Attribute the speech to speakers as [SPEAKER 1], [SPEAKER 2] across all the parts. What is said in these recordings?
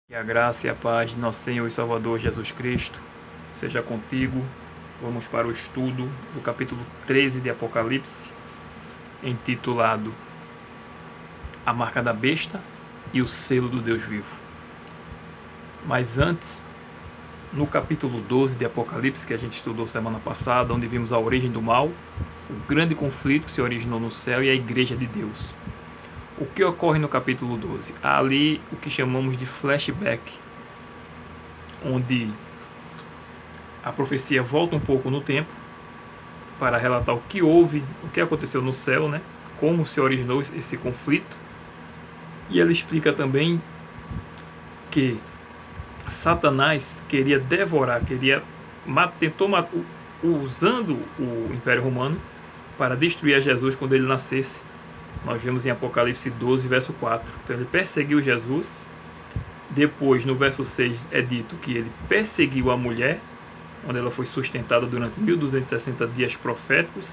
[SPEAKER 1] Que a graça e a paz de nosso Senhor e Salvador Jesus Cristo seja contigo. Vamos para o estudo do capítulo 13 de Apocalipse, intitulado A Marca da Besta e o Selo do Deus Vivo. Mas antes, no capítulo 12 de Apocalipse, que a gente estudou semana passada, onde vimos a origem do mal, o grande conflito que se originou no céu e a Igreja de Deus. O que ocorre no capítulo 12? Há ali o que chamamos de flashback, onde a profecia volta um pouco no tempo para relatar o que houve, o que aconteceu no céu, como se originou esse conflito. E ela explica também que Satanás queria devorar, tentou matar, usando o Império Romano para destruir a Jesus quando ele nascesse. Nós vemos em Apocalipse 12, verso 4. Então ele perseguiu Jesus. Depois, no verso 6, é dito que ele perseguiu a mulher, onde ela foi sustentada durante 1260 dias proféticos.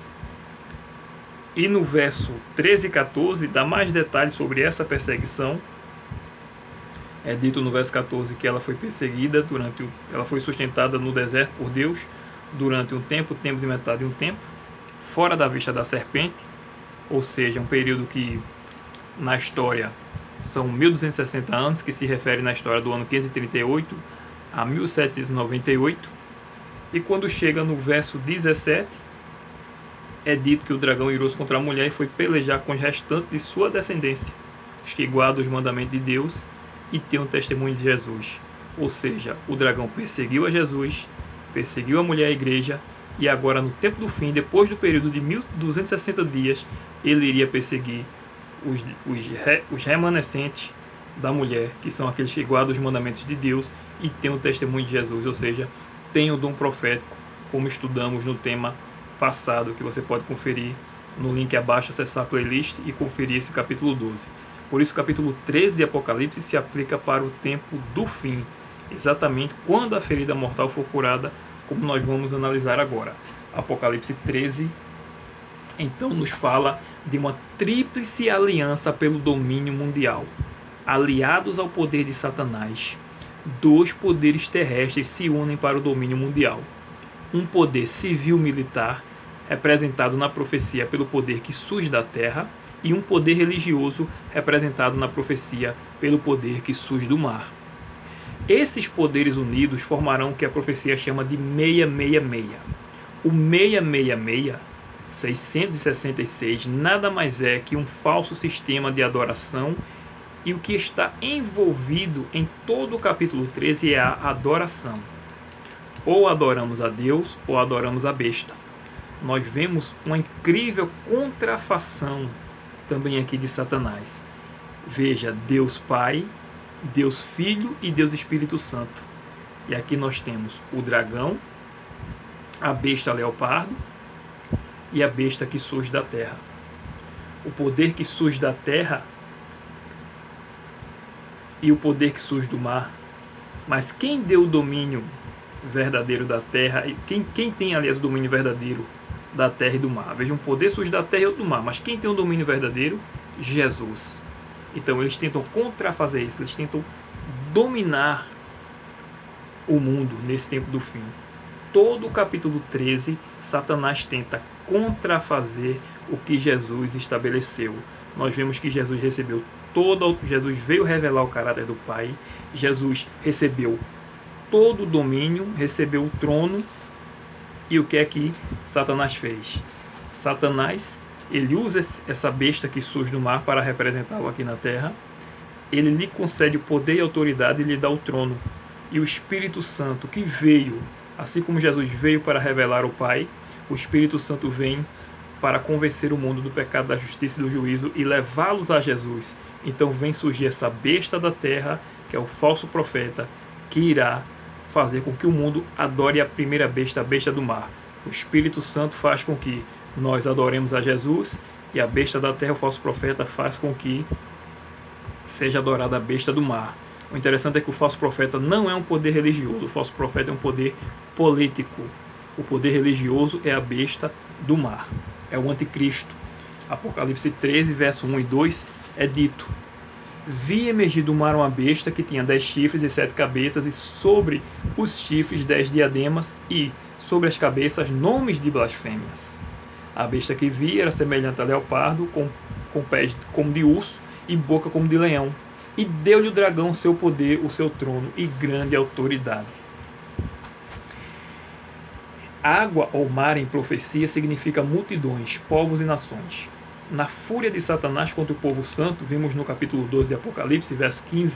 [SPEAKER 1] E no verso 13 e 14, dá mais detalhes sobre essa perseguição. É dito no verso 14 que ela foi perseguida, ela foi sustentada no deserto por Deus durante um tempo, tempos e metade de um tempo, fora da vista da serpente. Ou seja, um período que na história são 1260 anos, que se refere na história do ano 538 a 1798. E quando chega no verso 17, é dito que o dragão irou-se contra a mulher e foi pelejar com os restantes de sua descendência, os que guardam os mandamentos de Deus e têm o testemunho de Jesus. Ou seja, o dragão perseguiu a Jesus, perseguiu a mulher e a igreja, e agora no tempo do fim, depois do período de 1260 dias, ele iria perseguir os remanescentes da mulher, que são aqueles que guardam os mandamentos de Deus e têm o testemunho de Jesus, ou seja, têm o dom profético, como estudamos no tema passado, que você pode conferir no link abaixo, acessar a playlist e conferir esse capítulo 12. Por isso o capítulo 13 de Apocalipse se aplica para o tempo do fim, exatamente quando a ferida mortal for curada, como nós vamos analisar agora. Apocalipse 13, então, nos fala de uma tríplice aliança pelo domínio mundial. Aliados ao poder de Satanás, dois poderes terrestres se unem para o domínio mundial. Um poder civil-militar, representado na profecia pelo poder que surge da terra, e um poder religioso, representado na profecia pelo poder que surge do mar. Esses poderes unidos formarão o que a profecia chama de 666. O 666, 666, nada mais é que um falso sistema de adoração, e o que está envolvido em todo o capítulo 13 é a adoração. Ou adoramos a Deus ou adoramos a besta. Nós vemos uma incrível contrafação também aqui de Satanás. Veja, Deus Pai, Deus Filho e Deus Espírito Santo. E aqui nós temos o dragão, a besta leopardo e a besta que surge da terra. O poder que surge da terra e o poder que surge do mar. Mas quem deu o domínio verdadeiro da terra, e quem tem, aliás, o domínio verdadeiro da terra e do mar? Veja, um poder surge da terra e outro do mar, mas quem tem o domínio verdadeiro? Jesus. Então eles tentam contrafazer isso, eles tentam dominar o mundo nesse tempo do fim. Todo o capítulo 13, Satanás tenta contrafazer o que Jesus estabeleceu. Nós vemos que Jesus recebeu Jesus veio revelar o caráter do Pai, Jesus recebeu todo o domínio, recebeu o trono. E o que é que Satanás fez? Satanás, ele usa essa besta que surge do mar para representá-lo aqui na terra. Ele lhe concede o poder e autoridade e lhe dá o trono. E o Espírito Santo, que veio, assim como Jesus veio para revelar o Pai, o Espírito Santo vem para convencer o mundo do pecado, da justiça e do juízo e levá-los a Jesus. Então vem surgir essa besta da terra, que é o falso profeta, que irá fazer com que o mundo adore a primeira besta, a besta do mar. O Espírito Santo faz com que nós adoremos a Jesus, e a besta da terra, o falso profeta, faz com que seja adorada a besta do mar. O interessante é que o falso profeta não é um poder religioso, o falso profeta é um poder político. O poder religioso é a besta do mar, é o anticristo. Apocalipse 13, verso 1 e 2 é dito Vi emergir do mar uma besta que tinha 10 chifres e 7 cabeças, e sobre os chifres 10 diademas, e sobre as cabeças nomes de blasfêmias. A besta que vi era semelhante a leopardo, com pés como de urso e boca como de leão. E deu-lhe o dragão o seu poder, o seu trono e grande autoridade. Água ou mar em profecia significa multidões, povos e nações. Na fúria de Satanás contra o povo santo, vimos no capítulo 12 de Apocalipse, verso 15,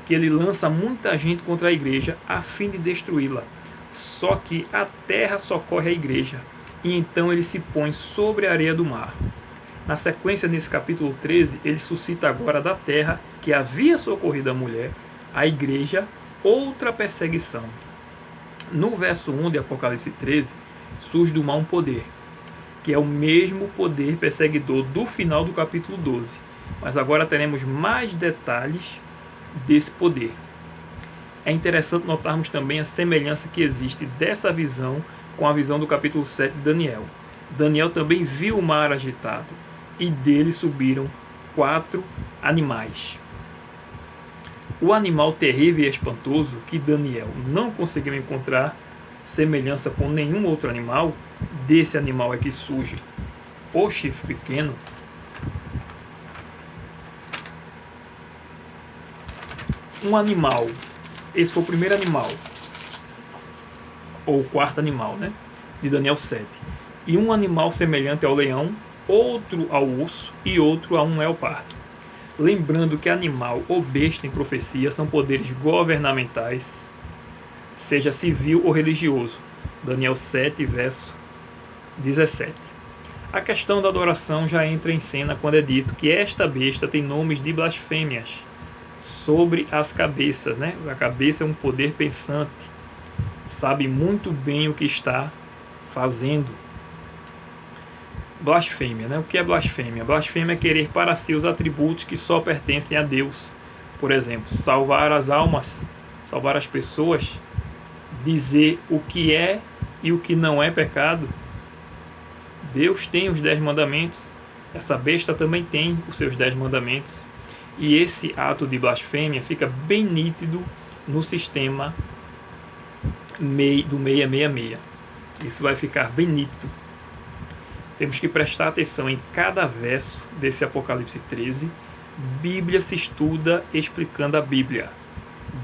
[SPEAKER 1] que ele lança muita gente contra a igreja a fim de destruí-la. Só que a terra socorre a igreja, e então ele se põe sobre a areia do mar. Na sequência, nesse capítulo 13, ele suscita agora da terra, que havia socorrido a mulher, a igreja, outra perseguição. No verso 1 de Apocalipse 13, surge do mar um poder, que é o mesmo poder perseguidor do final do capítulo 12. Mas agora teremos mais detalhes desse poder. É interessante notarmos também a semelhança que existe dessa visão com a visão do capítulo 7 de Daniel. Daniel também viu o mar agitado, e dele subiram 4 animais. O animal terrível e espantoso, que Daniel não conseguiu encontrar semelhança com nenhum outro animal, desse animal é que surge o chifre pequeno. Um animal, esse foi o primeiro animal, ou o quarto animal, né, de Daniel 7. E um animal semelhante ao leão, outro ao urso e outro a um leopardo. Lembrando que animal ou besta em profecia são poderes governamentais, seja civil ou religioso. Daniel 7, verso 17. A questão da adoração já entra em cena quando é dito que esta besta tem nomes de blasfêmias sobre as cabeças, né? A cabeça é um poder pensante, sabe muito bem o que está fazendo. Blasfêmia, né? O que é blasfêmia? Blasfêmia é querer para si os atributos que só pertencem a Deus. Por exemplo, salvar as almas, salvar as pessoas, dizer o que é e o que não é pecado. Deus tem os 10 mandamentos, essa besta também tem os seus 10 mandamentos. E esse ato de blasfêmia fica bem nítido no sistema do 666. Isso vai ficar bem nítido. Temos que prestar atenção em cada verso desse Apocalipse 13. Bíblia se estuda explicando a Bíblia.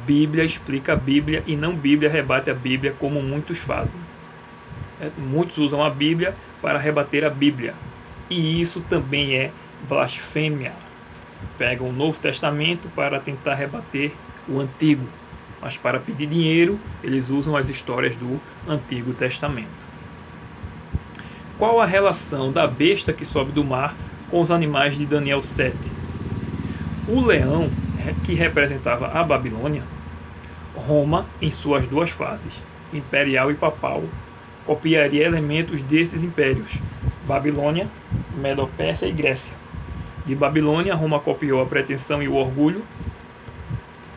[SPEAKER 1] Bíblia explica a Bíblia e não Bíblia rebate a Bíblia, como muitos fazem. Muitos usam a Bíblia para rebater a Bíblia. E isso também é blasfêmia. Pegam o Novo Testamento para tentar rebater o Antigo. Mas para pedir dinheiro, eles usam as histórias do Antigo Testamento. Qual a relação da besta que sobe do mar com os animais de Daniel 7? O leão, que representava a Babilônia, Roma, em suas duas fases, imperial e papal, copiaria elementos desses impérios, Babilônia, Medo-Pérsia e Grécia. De Babilônia, Roma copiou a pretensão e o orgulho.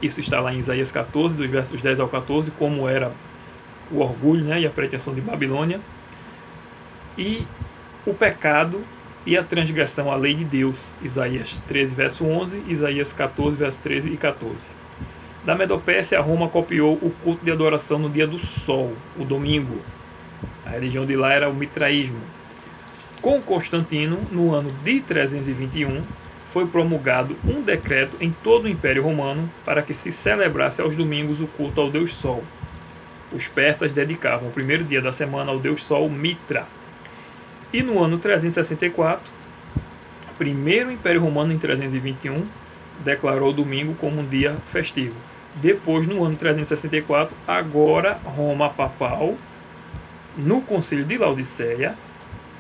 [SPEAKER 1] Isso está lá em Isaías 14, dos versos 10 ao 14, como era o orgulho, né, e a pretensão de Babilônia. E o pecado e a transgressão à lei de Deus, Isaías 13, verso 11, Isaías 14, verso 13 e 14. Da Medo-Pérsia, Roma copiou o culto de adoração no dia do sol, o domingo. A religião de lá era o mitraísmo. Com Constantino, no ano de 321, foi promulgado um decreto em todo o Império Romano para que se celebrasse aos domingos o culto ao Deus Sol. Os persas dedicavam o primeiro dia da semana ao Deus Sol, Mitra. E no ano 364, primeiro Império Romano, em 321, declarou o domingo como um dia festivo. Depois, no ano 364, agora Roma papal, no Concílio de Laodiceia,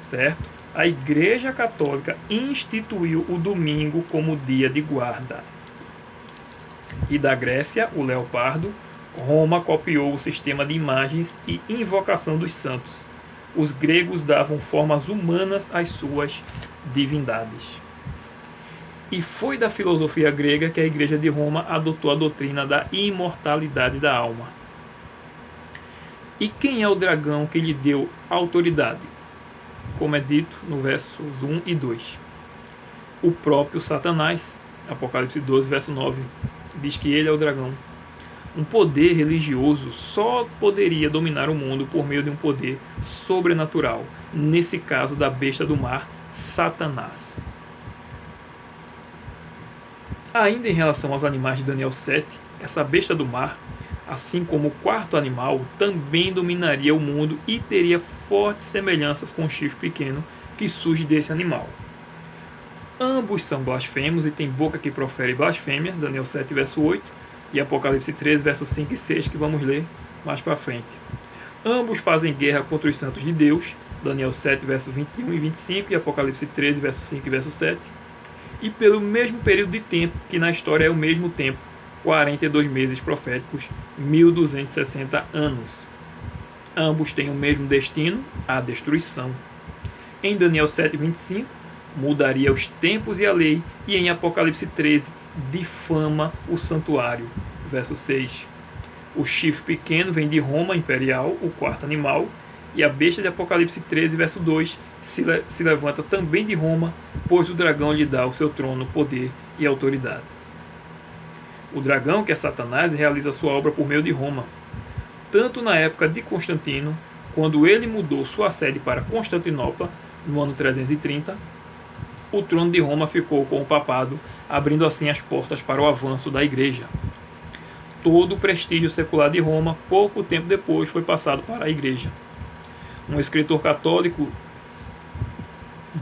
[SPEAKER 1] certo? A Igreja Católica instituiu o domingo como dia de guarda. E da Grécia, o leopardo, Roma copiou o sistema de imagens e invocação dos santos. Os gregos davam formas humanas às suas divindades. E foi da filosofia grega que a Igreja de Roma adotou a doutrina da imortalidade da alma. E quem é o dragão que lhe deu autoridade? Como é dito no versos 1 e 2. O próprio Satanás, Apocalipse 12, verso 9, diz que ele é o dragão. Um poder religioso só poderia dominar o mundo por meio de um poder sobrenatural, nesse caso da besta do mar, Satanás. Ainda em relação aos animais de Daniel 7, essa besta do mar, assim como o quarto animal, também dominaria o mundo e teria fortes semelhanças com o chifre pequeno que surge desse animal. Ambos são blasfemos e têm boca que profere blasfêmias, Daniel 7, verso 8, e Apocalipse 13, versos 5 e 6, que vamos ler mais para frente. Ambos fazem guerra contra os santos de Deus, Daniel 7, versos 21 e 25, e Apocalipse 13, versos 5 e verso 7, e pelo mesmo período de tempo, que na história é o mesmo tempo, 42 meses proféticos, 1260 anos. Ambos têm o mesmo destino, a destruição. Em Daniel 7, 25, mudaria os tempos e a lei, e em Apocalipse 13, difama o santuário. Verso 6. O chifre pequeno vem de Roma imperial, o quarto animal, e a besta de Apocalipse 13, verso 2, se levanta também de Roma, pois o dragão lhe dá o seu trono, poder e autoridade. O dragão, que é Satanás, realiza sua obra por meio de Roma. Tanto na época de Constantino, quando ele mudou sua sede para Constantinopla, no ano 330, o trono de Roma ficou com o papado, abrindo assim as portas para o avanço da igreja. Todo o prestígio secular de Roma, pouco tempo depois, foi passado para a igreja. Um escritor católico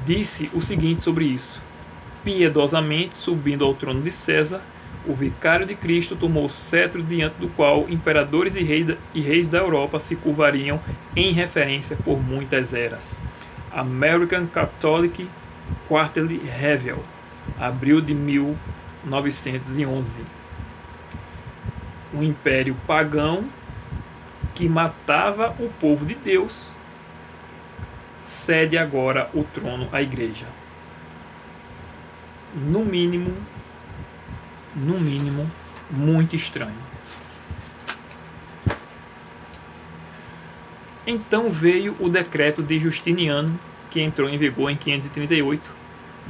[SPEAKER 1] disse o seguinte sobre isso: piedosamente subindo ao trono de César, o vicário de Cristo tomou o cetro diante do qual imperadores e reis da Europa se curvariam em referência por muitas eras. American Catholic Quarterly Review, abril de 1911. Um império pagão que matava o povo de Deus cede agora o trono à igreja. No mínimo, muito estranho. Então veio o decreto de Justiniano, que entrou em vigor em 538,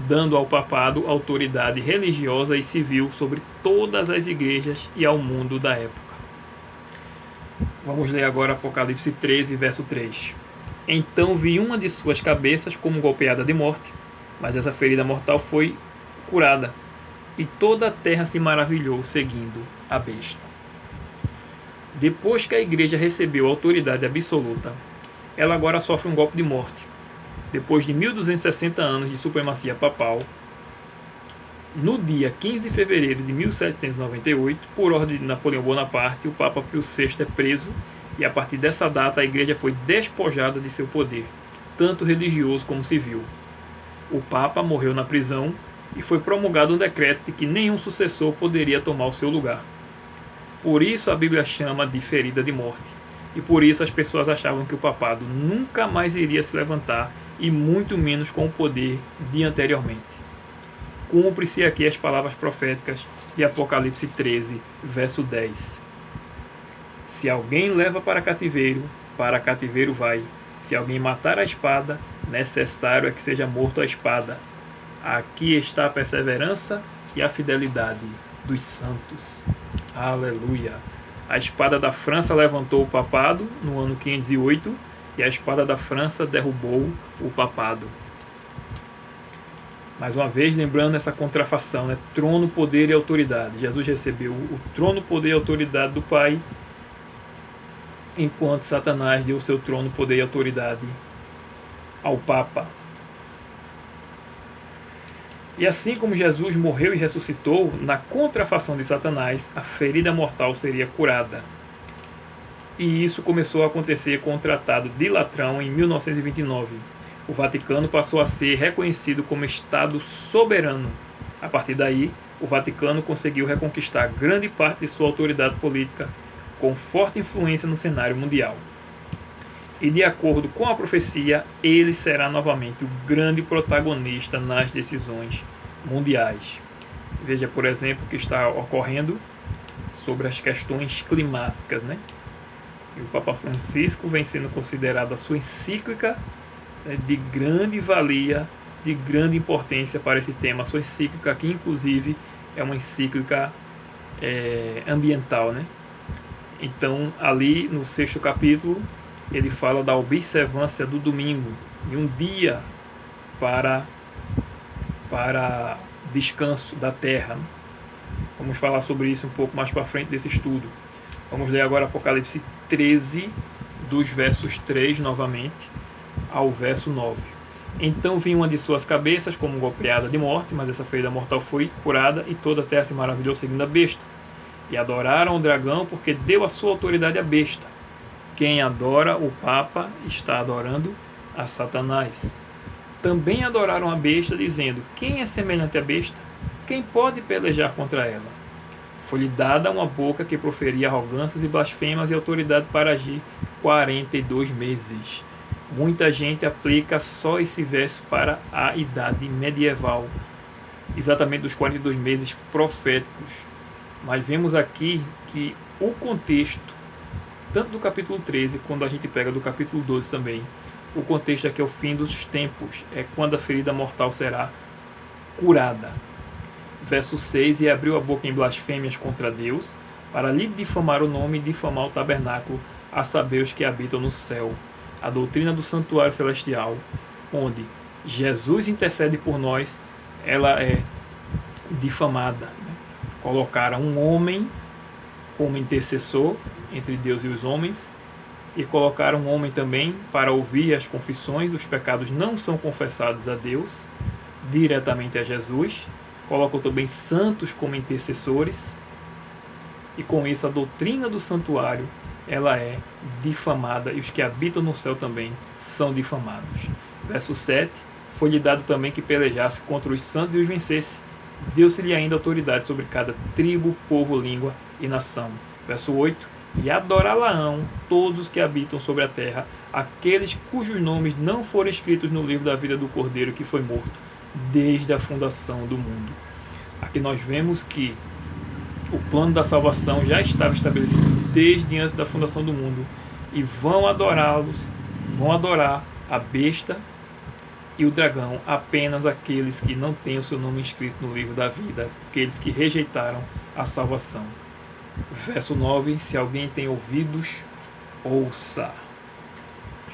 [SPEAKER 1] dando ao papado autoridade religiosa e civil sobre todas as igrejas e ao mundo da época. Vamos ler agora Apocalipse 13, verso 3. Então vi uma de suas cabeças como golpeada de morte, mas essa ferida mortal foi curada, e toda a terra se maravilhou seguindo a besta. Depois que a igreja recebeu autoridade absoluta, ela agora sofre um golpe de morte. Depois de 1260 anos de supremacia papal, no dia 15 de fevereiro de 1798, por ordem de Napoleão Bonaparte, o Papa Pio VI é preso, e a partir dessa data a igreja foi despojada de seu poder, tanto religioso como civil. O Papa morreu na prisão e foi promulgado um decreto de que nenhum sucessor poderia tomar o seu lugar. Por isso a Bíblia chama de ferida de morte, e por isso as pessoas achavam que o papado nunca mais iria se levantar, e muito menos com o poder de anteriormente. Cumpre-se aqui as palavras proféticas de Apocalipse 13, verso 10. Se alguém leva para cativeiro vai. Se alguém matar a espada, necessário é que seja morto a espada. Aqui está a perseverança e a fidelidade dos santos. Aleluia! A espada da França levantou o papado no ano 508 e a espada da França derrubou o papado. Mais uma vez, lembrando essa contrafação, né? Trono, poder e autoridade. Jesus recebeu o trono, poder e autoridade do Pai, enquanto Satanás deu o seu trono, poder e autoridade ao Papa. E assim como Jesus morreu e ressuscitou, na contrafação de Satanás, a ferida mortal seria curada. E isso começou a acontecer com o Tratado de Latrão em 1929. O Vaticano passou a ser reconhecido como Estado soberano. A partir daí, o Vaticano conseguiu reconquistar grande parte de sua autoridade política, com forte influência no cenário mundial. E de acordo com a profecia, ele será novamente o grande protagonista nas decisões mundiais. Veja, por exemplo, o que está ocorrendo sobre as questões climáticas, né? E o Papa Francisco vem sendo considerado a sua encíclica de grande valia, de grande importância para esse tema. A sua encíclica que, inclusive, é uma encíclica ambiental, né? Então, ali no 6º capítulo, ele fala da observância do domingo e um dia para descanso da terra, né? Vamos falar sobre isso um pouco mais para frente desse estudo. Vamos ler agora Apocalipse 13, dos versos 3 novamente ao verso 9. Então vinha uma de suas cabeças como golpeada de morte, mas essa ferida mortal foi curada, e toda a terra se maravilhou seguindo a besta. E adoraram o dragão, porque deu a sua autoridade à besta. Quem adora o Papa está adorando a Satanás. Também adoraram a besta, dizendo: quem é semelhante à besta? Quem pode pelejar contra ela? Foi-lhe dada uma boca que proferia arrogâncias e blasfemas e autoridade para agir 42 meses. Muita gente aplica só esse verso para a idade medieval, exatamente dos 42 meses proféticos. Mas vemos aqui que o contexto, tanto do capítulo 13, quando a gente pega do capítulo 12 também, o contexto aqui é o fim dos tempos, é quando a ferida mortal será curada. Verso 6, e abriu a boca em blasfêmias contra Deus, para lhe difamar o nome e difamar o tabernáculo, a saber os que habitam no céu. A doutrina do santuário celestial, onde Jesus intercede por nós, ela é difamada. Colocaram um homem como intercessor entre Deus e os homens, e colocaram um homem também para ouvir as confissões dos pecados não são confessados a Deus, diretamente a Jesus. Colocam também santos como intercessores, e com isso a doutrina do santuário ela é difamada, e os que habitam no céu também são difamados. Verso 7, foi-lhe dado também que pelejasse contra os santos e os vencesse. Deu-se-lhe ainda autoridade sobre cada tribo, povo, língua e nação. Verso 8, e adorá-la-ão todos os que habitam sobre a terra, aqueles cujos nomes não foram escritos no livro da vida do Cordeiro que foi morto desde a fundação do mundo. Aqui nós vemos que o plano da salvação já estava estabelecido desde antes da fundação do mundo, e vão adorá-los, vão adorar a besta e o dragão apenas aqueles que não têm o seu nome escrito no livro da vida, aqueles que rejeitaram a salvação. Verso 9, se alguém tem ouvidos, ouça.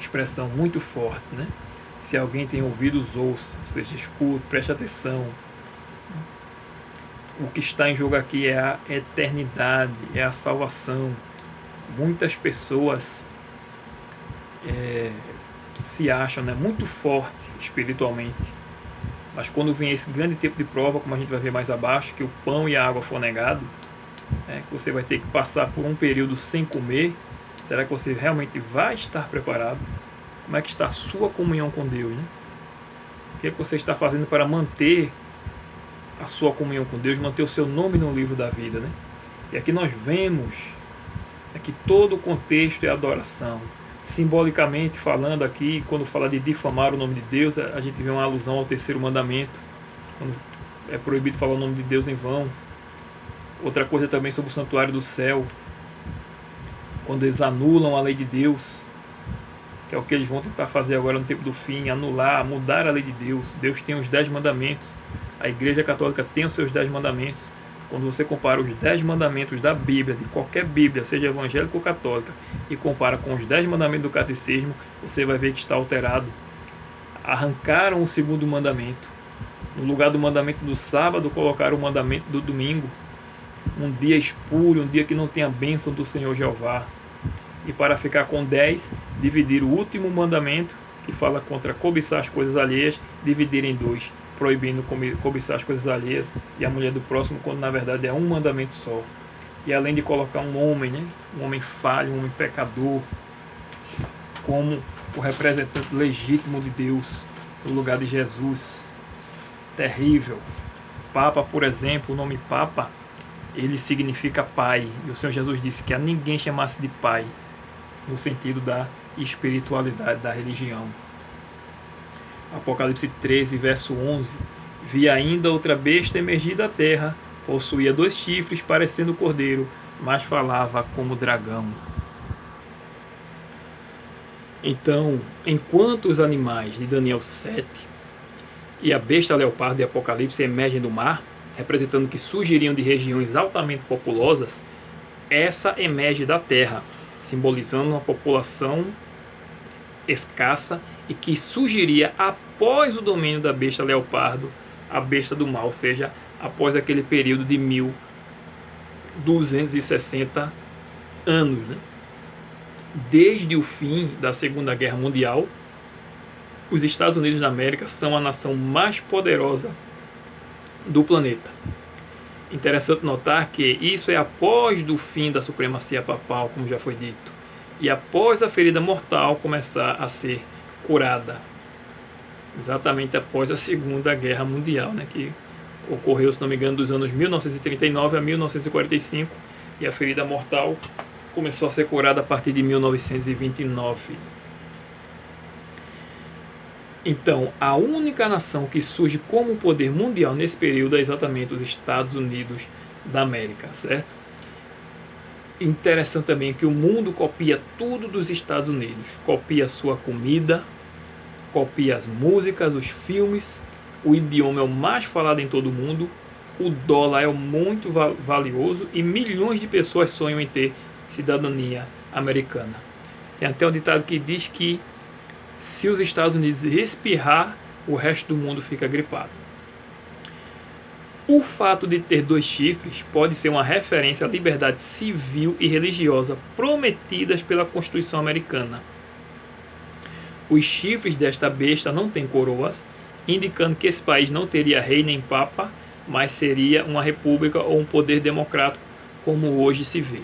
[SPEAKER 1] Expressão muito forte, né? Se alguém tem ouvidos, ouça, ou seja, escute, preste atenção. O que está em jogo aqui é a eternidade, é a salvação. Muitas pessoas se acham, né, muito forte espiritualmente, mas quando vem esse grande tempo de prova, como a gente vai ver mais abaixo, que o pão e a água for negado, que você vai ter que passar por um período sem comer, será que você realmente vai estar preparado? Como é que está a sua comunhão com Deus, né? O que é que você está fazendo para manter a sua comunhão com Deus, manter o seu nome no livro da vida, né? E aqui nós vemos que todo o contexto é adoração. Simbolicamente falando aqui, quando fala de difamar o nome de Deus, a gente vê uma alusão ao 3º mandamento, quando é proibido falar o nome de Deus em vão. Outra coisa também sobre o santuário do céu, quando eles anulam a lei de Deus, que é o que eles vão tentar fazer agora no tempo do fim, anular, mudar a lei de Deus. Deus tem os 10 mandamentos, a Igreja Católica tem os seus 10 mandamentos. Quando você compara os 10 mandamentos da Bíblia, de qualquer Bíblia, seja evangélica ou católica, e compara com os 10 mandamentos do catecismo, você vai ver que está alterado. Arrancaram o 2º mandamento. No lugar do mandamento do sábado, colocaram o mandamento do domingo. Um dia espúrio, um dia que não tem a bênção do Senhor Jeová. E para ficar com 10, dividir o último mandamento, que fala contra cobiçar as coisas alheias, dividir em 2, proibindo cobiçar as coisas alheias e a mulher do próximo, quando na verdade é um mandamento só. E além de colocar um homem, né, um homem falho, um homem pecador, como o representante legítimo de Deus, no lugar de Jesus. Terrível. Papa, por exemplo, o nome Papa, ele significa pai. E o Senhor Jesus disse que a ninguém chamasse de pai, no sentido da espiritualidade, da religião. Apocalipse 13, verso 11. Vi ainda outra besta emergir da terra, possuía 2 chifres, parecendo cordeiro, mas falava como dragão. Então, enquanto os animais de Daniel 7 e a besta leopardo de Apocalipse emergem do mar, representando que surgiriam de regiões altamente populosas, essa emerge da terra, simbolizando uma população escassa e que surgiria após o domínio da besta leopardo, a besta do mal, ou seja, após aquele período de 1260 anos, né? Desde o fim da Segunda Guerra Mundial, os Estados Unidos da América são a nação mais poderosa do planeta. Interessante notar que isso é após do fim da supremacia papal, como já foi dito, e após a ferida mortal começar a ser curada, exatamente após a Segunda Guerra Mundial, né, que ocorreu, se não me engano, dos anos 1939 a 1945, e a ferida mortal começou a ser curada a partir de 1929. Então, a única nação que surge como poder mundial nesse período é exatamente os Estados Unidos da América, certo? Interessante também que o mundo copia tudo dos Estados Unidos. Copia a sua comida, copia as músicas, os filmes, o idioma é o mais falado em todo o mundo, o dólar é muito valioso e milhões de pessoas sonham em ter cidadania americana. Tem até um ditado que diz que se os Estados Unidos espirrar, o resto do mundo fica gripado. O fato de ter 2 chifres pode ser uma referência à liberdade civil e religiosa prometidas pela Constituição americana. Os chifres desta besta não têm coroas, indicando que esse país não teria rei nem papa, mas seria uma república ou um poder democrático, como hoje se vê.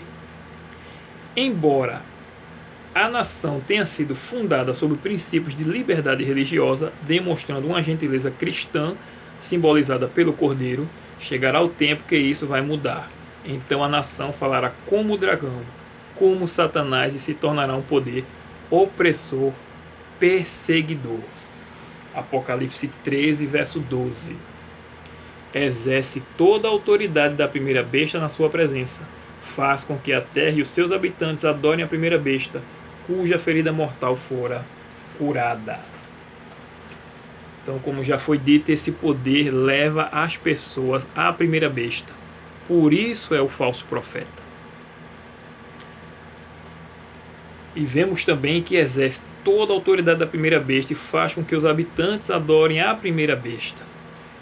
[SPEAKER 1] Embora a nação tenha sido fundada sobre princípios de liberdade religiosa, demonstrando uma gentileza cristã, simbolizada pelo Cordeiro, chegará o tempo que isso vai mudar. Então a nação falará como o dragão, como Satanás, e se tornará um poder opressor, perseguidor. Apocalipse 13, verso 12. Exerce toda a autoridade da primeira besta na sua presença. Faz com que a terra e os seus habitantes adorem a primeira besta, cuja ferida mortal fora curada. Então, como já foi dito, esse poder leva as pessoas à primeira besta. Por isso é o falso profeta. E vemos também que exerce toda a autoridade da primeira besta e faz com que os habitantes adorem a primeira besta.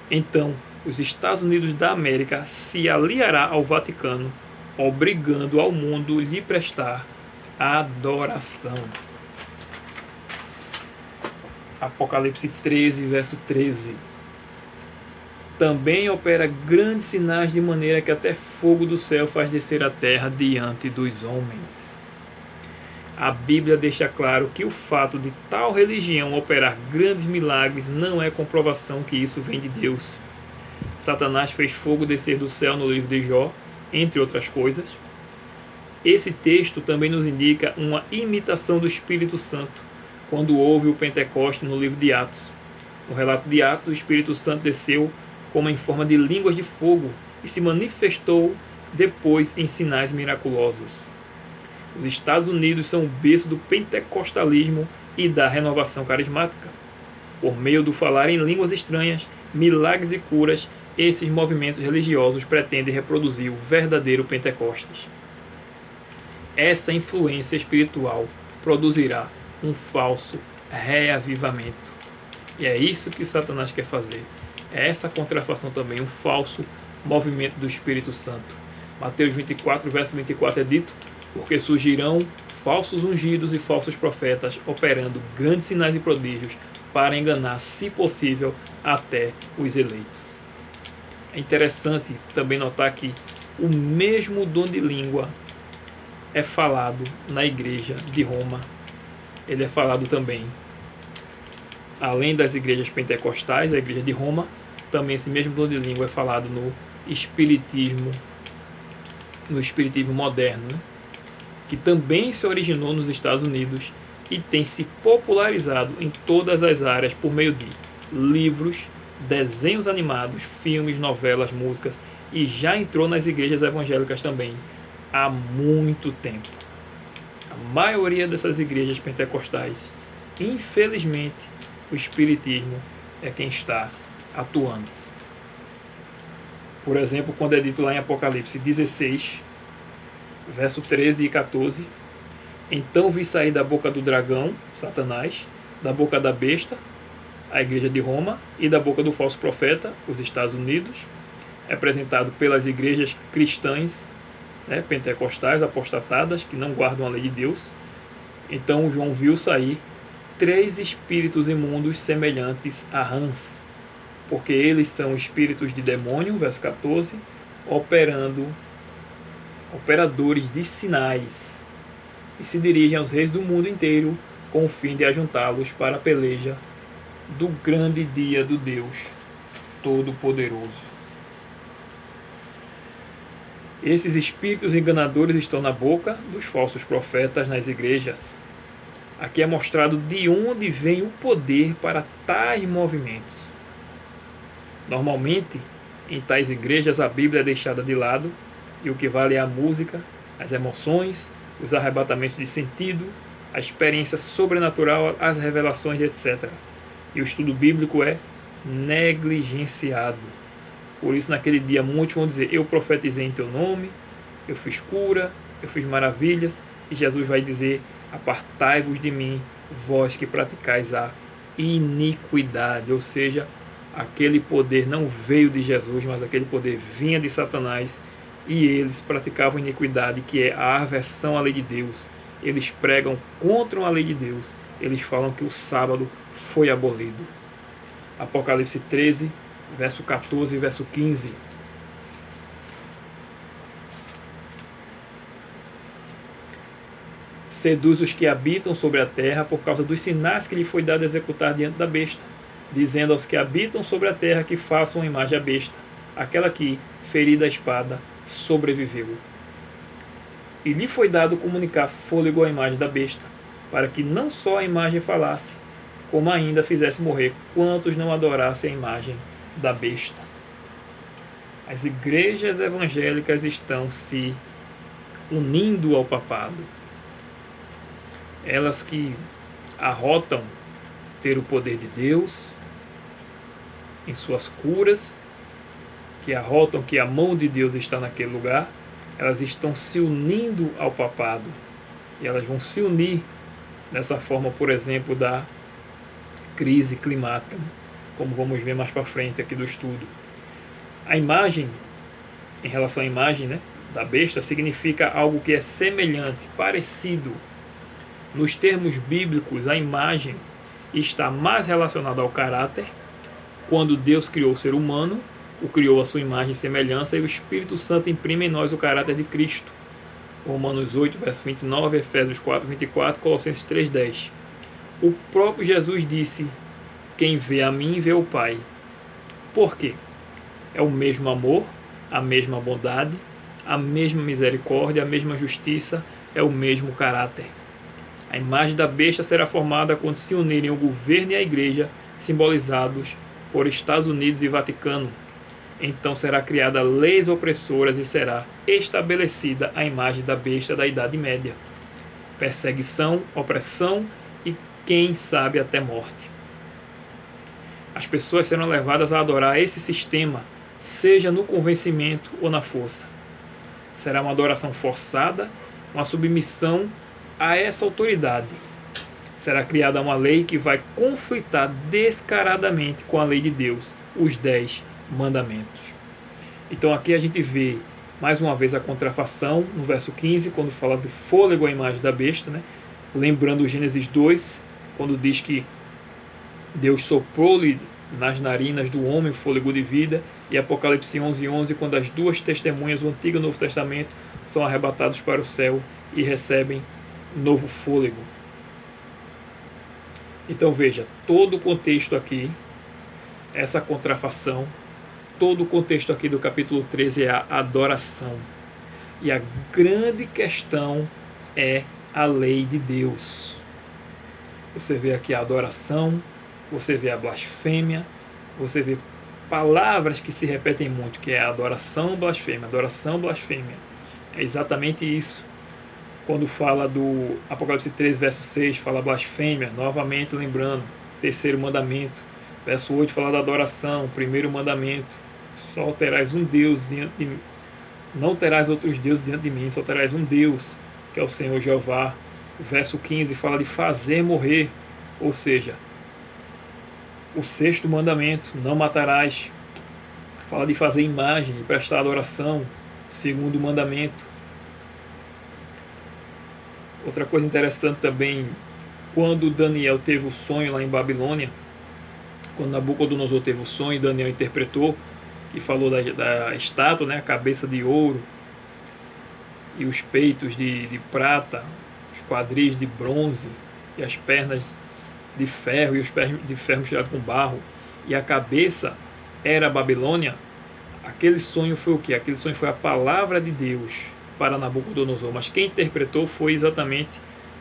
[SPEAKER 1] Então, os Estados Unidos da América se aliará ao Vaticano, obrigando ao mundo lhe prestar adoração. Apocalipse 13, verso 13. Também opera grandes sinais, de maneira que até fogo do céu faz descer a terra diante dos homens. A Bíblia deixa claro que o fato de tal religião operar grandes milagres não é comprovação que isso vem de Deus. Satanás fez fogo descer do céu no livro de Jó, entre outras coisas. Esse texto também nos indica uma imitação do Espírito Santo, quando houve o Pentecoste no livro de Atos. No relato de Atos, o Espírito Santo desceu como em forma de línguas de fogo e se manifestou depois em sinais miraculosos. Os Estados Unidos são o berço do pentecostalismo e da renovação carismática. Por meio do falar em línguas estranhas, milagres e curas, esses movimentos religiosos pretendem reproduzir o verdadeiro Pentecostes. Essa influência espiritual produzirá um falso reavivamento. E é isso que Satanás quer fazer. É essa contrafação também, um falso movimento do Espírito Santo. Mateus 24, verso 24 é dito: porque surgirão falsos ungidos e falsos profetas, operando grandes sinais e prodígios, para enganar, se possível, até os eleitos. É interessante também notar que o mesmo dom de língua é falado na igreja de Roma. Ele é falado também, além das igrejas pentecostais, a igreja de Roma, também esse mesmo dom de língua é falado no espiritismo moderno, né? Que também se originou nos Estados Unidos e tem se popularizado em todas as áreas por meio de livros, desenhos animados, filmes, novelas, músicas, e já entrou nas igrejas evangélicas também há muito tempo. A maioria dessas igrejas pentecostais, infelizmente, o espiritismo é quem está atuando. Por exemplo, quando é dito lá em Apocalipse 16, verso 13 e 14: então vi sair da boca do dragão, Satanás, da boca da besta, a igreja de Roma, e da boca do falso profeta, os Estados Unidos, representado pelas igrejas cristãs, pentecostais, apostatadas, que não guardam a lei de Deus. Então João viu sair 3 espíritos imundos semelhantes a rãs, porque eles são espíritos de demônio, verso 14, operadores de sinais, e se dirigem aos reis do mundo inteiro com o fim de ajuntá-los para a peleja do grande dia do Deus Todo-Poderoso. Esses espíritos enganadores estão na boca dos falsos profetas nas igrejas. Aqui é mostrado de onde vem o poder para tais movimentos. Normalmente, em tais igrejas, a Bíblia é deixada de lado e o que vale é a música, as emoções, os arrebatamentos de sentido, a experiência sobrenatural, as revelações, etc. E o estudo bíblico é negligenciado. Por isso, naquele dia, muitos vão dizer: eu profetizei em teu nome, eu fiz cura, eu fiz maravilhas. E Jesus vai dizer: apartai-vos de mim, vós que praticais a iniquidade. Ou seja, aquele poder não veio de Jesus, mas aquele poder vinha de Satanás. E eles praticavam iniquidade, que é a aversão à lei de Deus. Eles pregam contra a lei de Deus. Eles falam que o sábado foi abolido. Apocalipse 13, verso 14 e verso 15. Seduz os que habitam sobre a terra por causa dos sinais que lhe foi dado executar diante da besta, dizendo aos que habitam sobre a terra que façam uma imagem à besta, aquela que, ferida a espada, sobreviveu. E lhe foi dado comunicar fôlego à imagem da besta, para que não só a imagem falasse, como ainda fizesse morrer quantos não adorassem a imagem da besta. As igrejas evangélicas estão se unindo ao papado. Elas que arrotam ter o poder de Deus em suas curas, que arrotam que a mão de Deus está naquele lugar, elas estão se unindo ao papado. E elas vão se unir dessa forma, por exemplo, da crise climática, como vamos ver mais para frente aqui do estudo. A imagem, em relação à imagem, da besta, significa algo que é semelhante, parecido. Nos termos bíblicos, a imagem está mais relacionada ao caráter. Quando Deus criou o ser humano, o criou à sua imagem e semelhança, e o Espírito Santo imprime em nós o caráter de Cristo. Romanos 8, verso 29, Efésios 4, 24, Colossenses 3, 10. O próprio Jesus disse: quem vê a mim, vê o Pai. Por quê? É o mesmo amor, a mesma bondade, a mesma misericórdia, a mesma justiça, é o mesmo caráter. A imagem da besta será formada quando se unirem o governo e a igreja, simbolizados por Estados Unidos e Vaticano. Então será criada leis opressoras e será estabelecida a imagem da besta da Idade Média. Perseguição, opressão e, quem sabe, até morte. As pessoas serão levadas a adorar esse sistema, seja no convencimento ou na força. Será uma adoração forçada, uma submissão a essa autoridade. Será criada uma lei que vai conflitar descaradamente com a lei de Deus, os 10 mandamentos. Então aqui a gente vê mais uma vez a contrafação no verso 15, quando fala do fôlego à imagem da besta, lembrando Gênesis 2, quando diz que Deus soprou-lhe nas narinas do homem o fôlego de vida, e Apocalipse 11, 11, quando as duas testemunhas do Antigo e Novo Testamento são arrebatados para o céu e recebem novo fôlego. Então veja, todo o contexto aqui, essa contrafação, todo o contexto aqui do capítulo 13 é a adoração. E a grande questão é a lei de Deus. Você vê aqui a adoração, você vê a blasfêmia, você vê palavras que se repetem muito, que é a adoração, blasfêmia, adoração, blasfêmia. É exatamente isso. Quando fala do Apocalipse 3, verso 6, fala blasfêmia, novamente lembrando, terceiro mandamento. Verso 8 fala da adoração, primeiro mandamento. Só terás um Deus diante de mim. Não terás outros deuses diante de mim, só terás um Deus, que é o Senhor Jeová. O verso 15 fala de fazer morrer, ou seja, o sexto mandamento, não matarás. Fala de fazer imagem, de prestar adoração, segundo mandamento. Outra coisa interessante também, quando Daniel teve o sonho lá em Babilônia, quando Nabucodonosor teve o sonho, Daniel interpretou e falou da estátua, né, a cabeça de ouro e os peitos de prata, os quadris de bronze e as pernas de ferro e os pés de ferro misturado com barro, e a cabeça era a Babilônia. Aquele sonho foi o que? Aquele sonho foi a palavra de Deus para Nabucodonosor, mas quem interpretou foi exatamente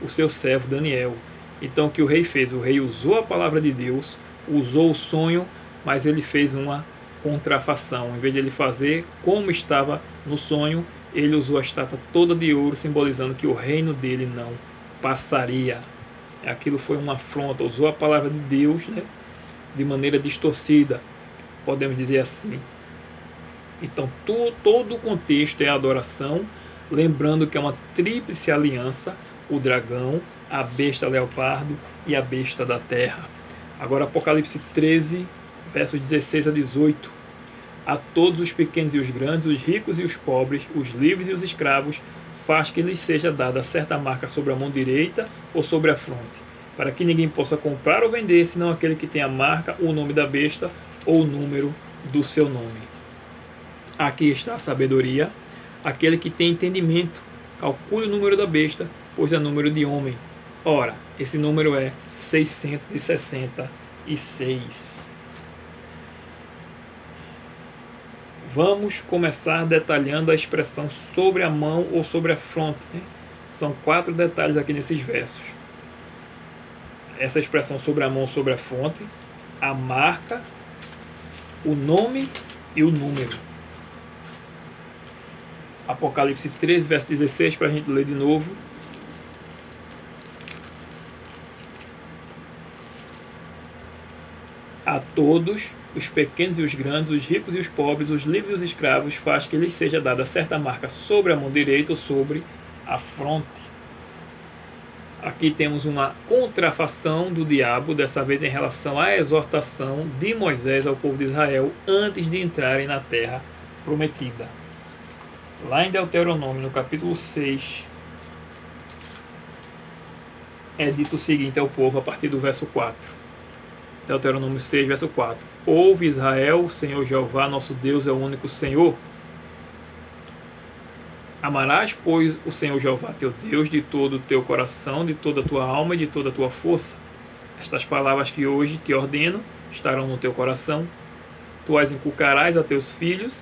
[SPEAKER 1] o seu servo Daniel. Então o que o rei fez? O rei usou a palavra de Deus, usou o sonho, mas ele fez uma contrafação. Em vez de ele fazer como estava no sonho, ele usou a estátua toda de ouro, simbolizando que o reino dele não passaria. Aquilo foi uma afronta, usou a palavra de Deus, né, de maneira distorcida, podemos dizer assim. Então todo o contexto é adoração, lembrando que é uma tríplice aliança: o dragão, a besta leopardo e a besta da terra. Agora Apocalipse 13, versos 16 a 18. A todos os pequenos e os grandes, os ricos e os pobres, os livres e os escravos, faz que lhes seja dada certa marca sobre a mão direita ou sobre a fronte, para que ninguém possa comprar ou vender, senão aquele que tem a marca, o nome da besta ou o número do seu nome. Aqui está a sabedoria. Aquele que tem entendimento, calcule o número da besta, pois é número de homem. Ora, esse número é 666. Vamos começar detalhando a expressão sobre a mão ou sobre a fronte, né? São 4 detalhes aqui nesses versos. Essa expressão sobre a mão ou sobre a fronte, a marca, o nome e o número. Apocalipse 13, verso 16, para a gente ler de novo. A todos, os pequenos e os grandes, os ricos e os pobres, os livres e os escravos, faz que lhes seja dada certa marca sobre a mão direita ou sobre a fronte. Aqui temos uma contrafação do diabo, dessa vez em relação à exortação de Moisés ao povo de Israel antes de entrarem na terra prometida. Lá em Deuteronômio, no capítulo 6, é dito o seguinte ao povo a partir do verso 4. Deuteronômio 6, verso 4. Ouve Israel, o Senhor Jeová, nosso Deus, é o único Senhor. Amarás, pois, o Senhor Jeová teu Deus de todo o teu coração, de toda a tua alma e de toda a tua força. Estas palavras que hoje te ordeno estarão no teu coração. Tu as inculcarás a teus filhos,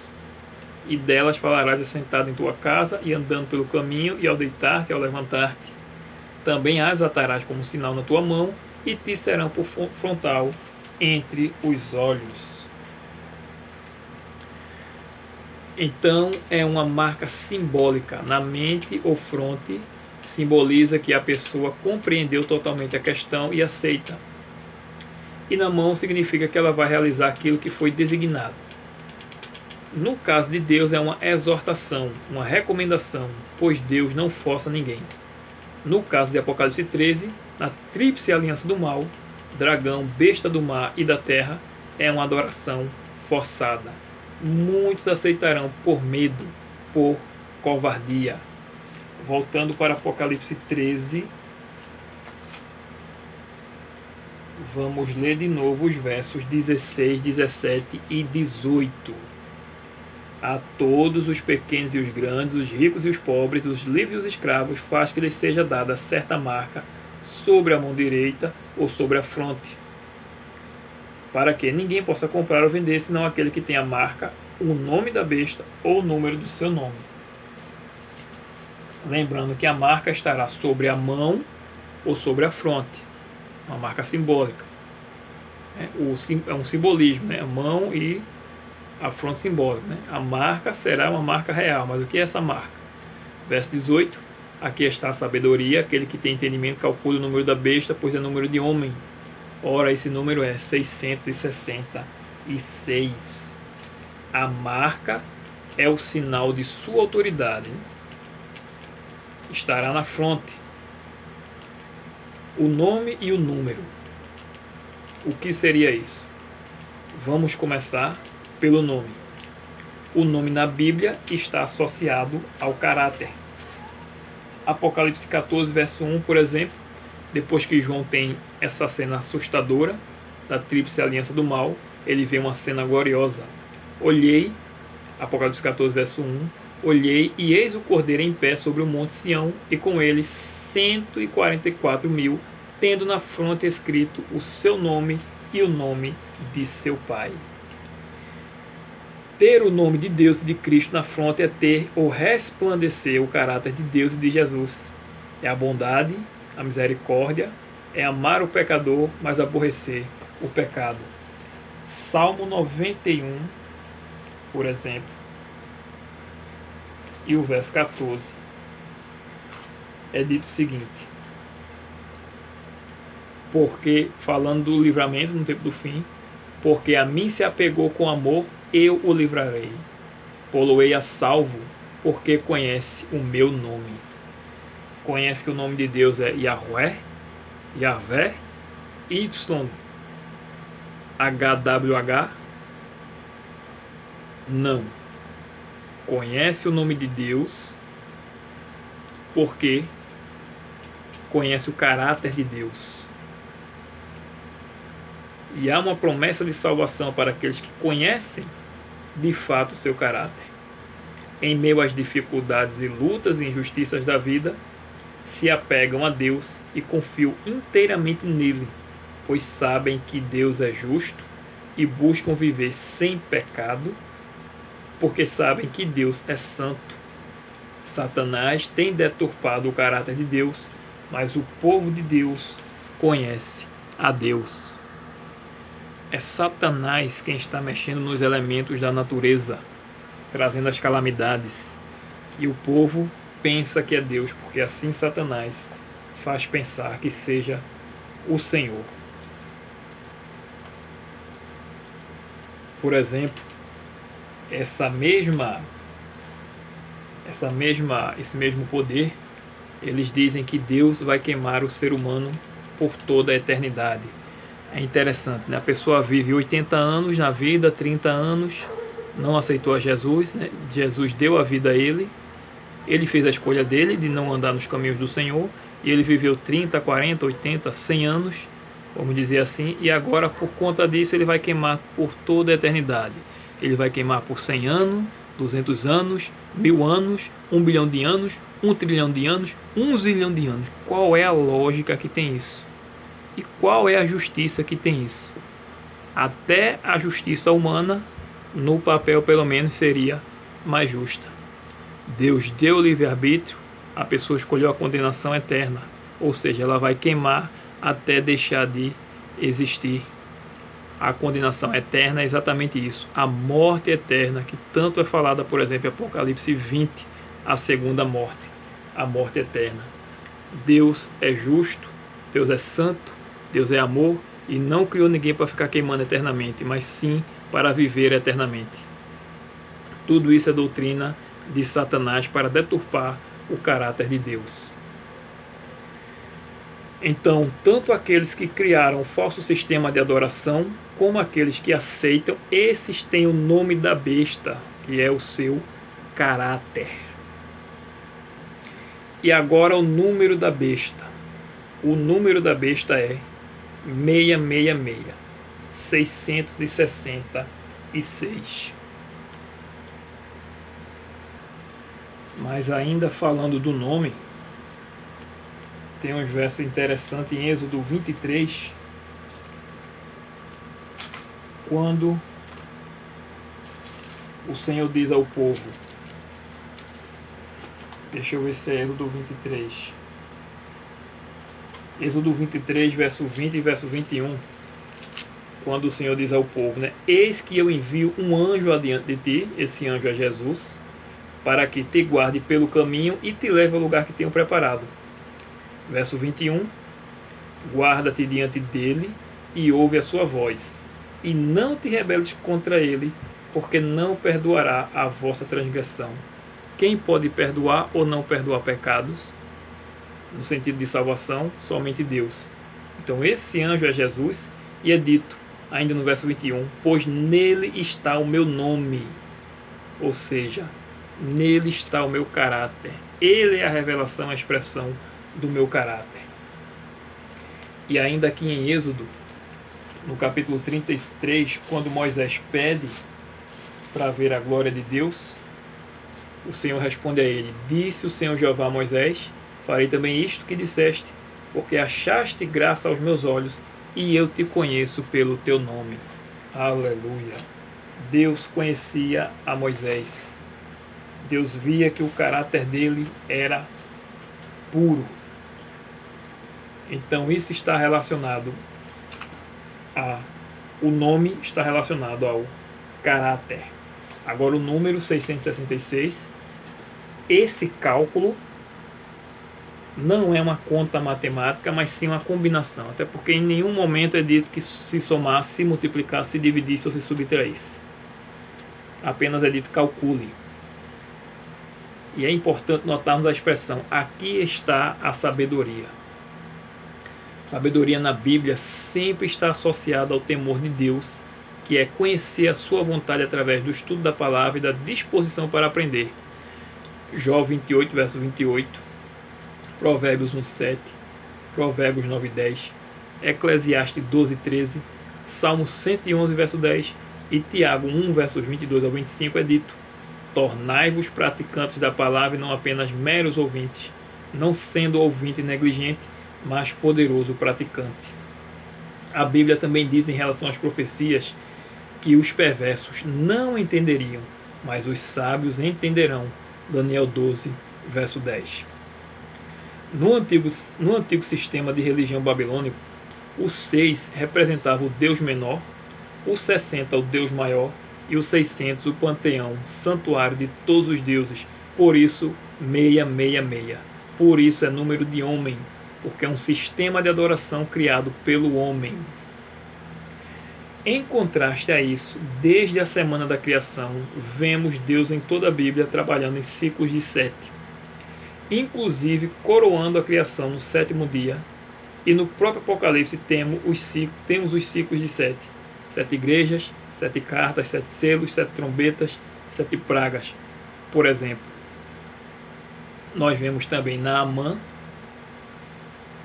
[SPEAKER 1] e delas falarás assentado em tua casa e andando pelo caminho, e ao deitar-te e ao levantar-te. Também as atarás como sinal na tua mão, e te serão por frontal entre os olhos. Então é uma marca simbólica. Na mente ou fronte simboliza que a pessoa compreendeu totalmente a questão e aceita. E na mão significa que ela vai realizar aquilo que foi designado. No caso de Deus é uma exortação, uma recomendação, pois Deus não força ninguém. No caso de Apocalipse 13, na tríplice aliança do mal, dragão, besta do mar e da terra, é uma adoração forçada. Muitos aceitarão por medo, por covardia. Voltando para Apocalipse 13, vamos ler de novo os versos 16, 17 e 18. A todos os pequenos e os grandes, os ricos e os pobres, os livres e os escravos, faz que lhes seja dada certa marca sobre a mão direita ou sobre a fronte, para que ninguém possa comprar ou vender, senão aquele que tem a marca, o nome da besta ou o número do seu nome. Lembrando que a marca estará sobre a mão ou sobre a fronte, uma marca simbólica. É um simbolismo, né? A mão e a fronte simbólica, né? A marca será uma marca real, mas o que é essa marca? Verso 18, aqui está a sabedoria, aquele que tem entendimento calcula o número da besta, pois é número de homem. Ora, esse número é 666. A marca é o sinal de sua autoridade. Estará na fronte. O nome e o número. O que seria isso? Vamos começar pelo nome. O nome na Bíblia está associado ao caráter. Apocalipse 14, verso 1, por exemplo, depois que João tem essa cena assustadora da tríplice aliança do mal, ele vê uma cena gloriosa. Olhei, Apocalipse 14, verso 1, olhei e eis o Cordeiro em pé sobre o monte Sião, e com ele 144.000, tendo na fronte escrito o seu nome e o nome de seu Pai. Ter o nome de Deus e de Cristo na fronte é ter ou resplandecer o caráter de Deus e de Jesus. É a bondade, a misericórdia, é amar o pecador, mas aborrecer o pecado. Salmo 91, por exemplo, e o verso 14, é dito o seguinte: porque, falando do livramento no tempo do fim, porque a mim se apegou com amor, eu o livrarei. Pô-lo-ei a salvo, porque conhece o meu nome. Conhece que o nome de Deus é Yahweh, Yahvé, YHWH? Não. Conhece o nome de Deus porque conhece o caráter de Deus. E há uma promessa de salvação para aqueles que conhecem de fato o seu caráter. Em meio às dificuldades e lutas e injustiças da vida, se apegam a Deus e confiam inteiramente nele, pois sabem que Deus é justo e buscam viver sem pecado, porque sabem que Deus é santo. Satanás tem deturpado o caráter de Deus, mas o povo de Deus conhece a Deus. É Satanás quem está mexendo nos elementos da natureza, trazendo as calamidades. E o povo pensa que é Deus, porque assim Satanás faz pensar que seja o Senhor. Por exemplo, esse mesmo poder, eles dizem que Deus vai queimar o ser humano por toda a eternidade. É interessante, né? A pessoa vive 80 anos na vida, 30 anos, não aceitou a Jesus, né? Jesus deu a vida a ele fez a escolha dele de não andar nos caminhos do Senhor, e ele viveu 30, 40, 80, 100 anos, vamos dizer assim, e agora por conta disso ele vai queimar por toda a eternidade. Ele vai queimar por 100 anos, 200 anos, 1000 anos, 1 bilhão de anos, 1 trilhão de anos, 1 zilhão de anos. Qual é a lógica que tem isso? E qual é a justiça que tem isso? Até a justiça humana, no papel pelo menos, seria mais justa. Deus deu livre-arbítrio, a pessoa escolheu a condenação eterna, ou seja, ela vai queimar até deixar de existir. A condenação eterna é exatamente isso, a morte eterna, que tanto é falada, por exemplo, em Apocalipse 20, a segunda morte, a morte eterna. Deus é justo, Deus é santo, Deus é amor e não criou ninguém para ficar queimando eternamente, mas sim para viver eternamente. Tudo isso é doutrina de Satanás para deturpar o caráter de Deus. Então, tanto aqueles que criaram um falso sistema de adoração, como aqueles que aceitam, esses têm o nome da besta, que é o seu caráter. E agora o número da besta. O número da besta é 666, 666. Mas ainda falando do nome, tem uns versos interessantes em Êxodo 23, quando o Senhor diz ao povo, deixa eu ver se é Êxodo 23, Êxodo 23, verso 20 e verso 21, quando o Senhor diz ao povo, né, eis que eu envio um anjo adiante de ti, esse anjo é Jesus, para que te guarde pelo caminho e te leve ao lugar que tenho preparado. Verso 21, guarda-te diante dele e ouve a sua voz, e não te rebeles contra ele, porque não perdoará a vossa transgressão. Quem pode perdoar ou não perdoar pecados? No sentido de salvação, somente Deus. Então esse anjo é Jesus, e é dito, ainda no verso 21, pois nele está o meu nome, ou seja, nele está o meu caráter. Ele é a revelação, a expressão do meu caráter. E ainda aqui em Êxodo, no capítulo 33, quando Moisés pede para ver a glória de Deus, o Senhor responde a ele, disse o Senhor Jeová a Moisés, farei também isto que disseste, porque achaste graça aos meus olhos, e eu te conheço pelo teu nome. Aleluia! Deus conhecia a Moisés. Deus via que o caráter dele era puro. Então isso está relacionado o nome está relacionado ao caráter. Agora o número 666, esse cálculo não é uma conta matemática, mas sim uma combinação, até porque em nenhum momento é dito que se somasse, se multiplicasse, se dividisse ou se subtraísse. Apenas é dito calcule. E é importante notarmos a expressão, aqui está a sabedoria. Sabedoria na Bíblia sempre está associada ao temor de Deus, que é conhecer a sua vontade através do estudo da palavra e da disposição para aprender. Jó 28, verso 28, Provérbios 1, 7, Provérbios 9, 10, Eclesiastes 12, 13, Salmo 111, verso 10 e Tiago 1, versos 22 ao 25 é dito, tornai-vos praticantes da palavra e não apenas meros ouvintes, não sendo ouvinte negligente, mas poderoso praticante. A Bíblia também diz em relação às profecias que os perversos não entenderiam, mas os sábios entenderão. Daniel 12, verso 10. No antigo sistema de religião babilônico, o 6 representava o Deus menor, o 60 o Deus maior e o 600 o panteão, santuário de todos os deuses. Por isso, 666. Por isso é número de homem, porque é um sistema de adoração criado pelo homem. Em contraste a isso, desde a semana da criação, vemos Deus em toda a Bíblia trabalhando em ciclos de 7, inclusive coroando a criação no 7º dia, e no próprio Apocalipse temos os ciclos de 7. 7 igrejas, 7 cartas, 7 selos, 7 trombetas, 7 pragas. Por exemplo, nós vemos também Naamã,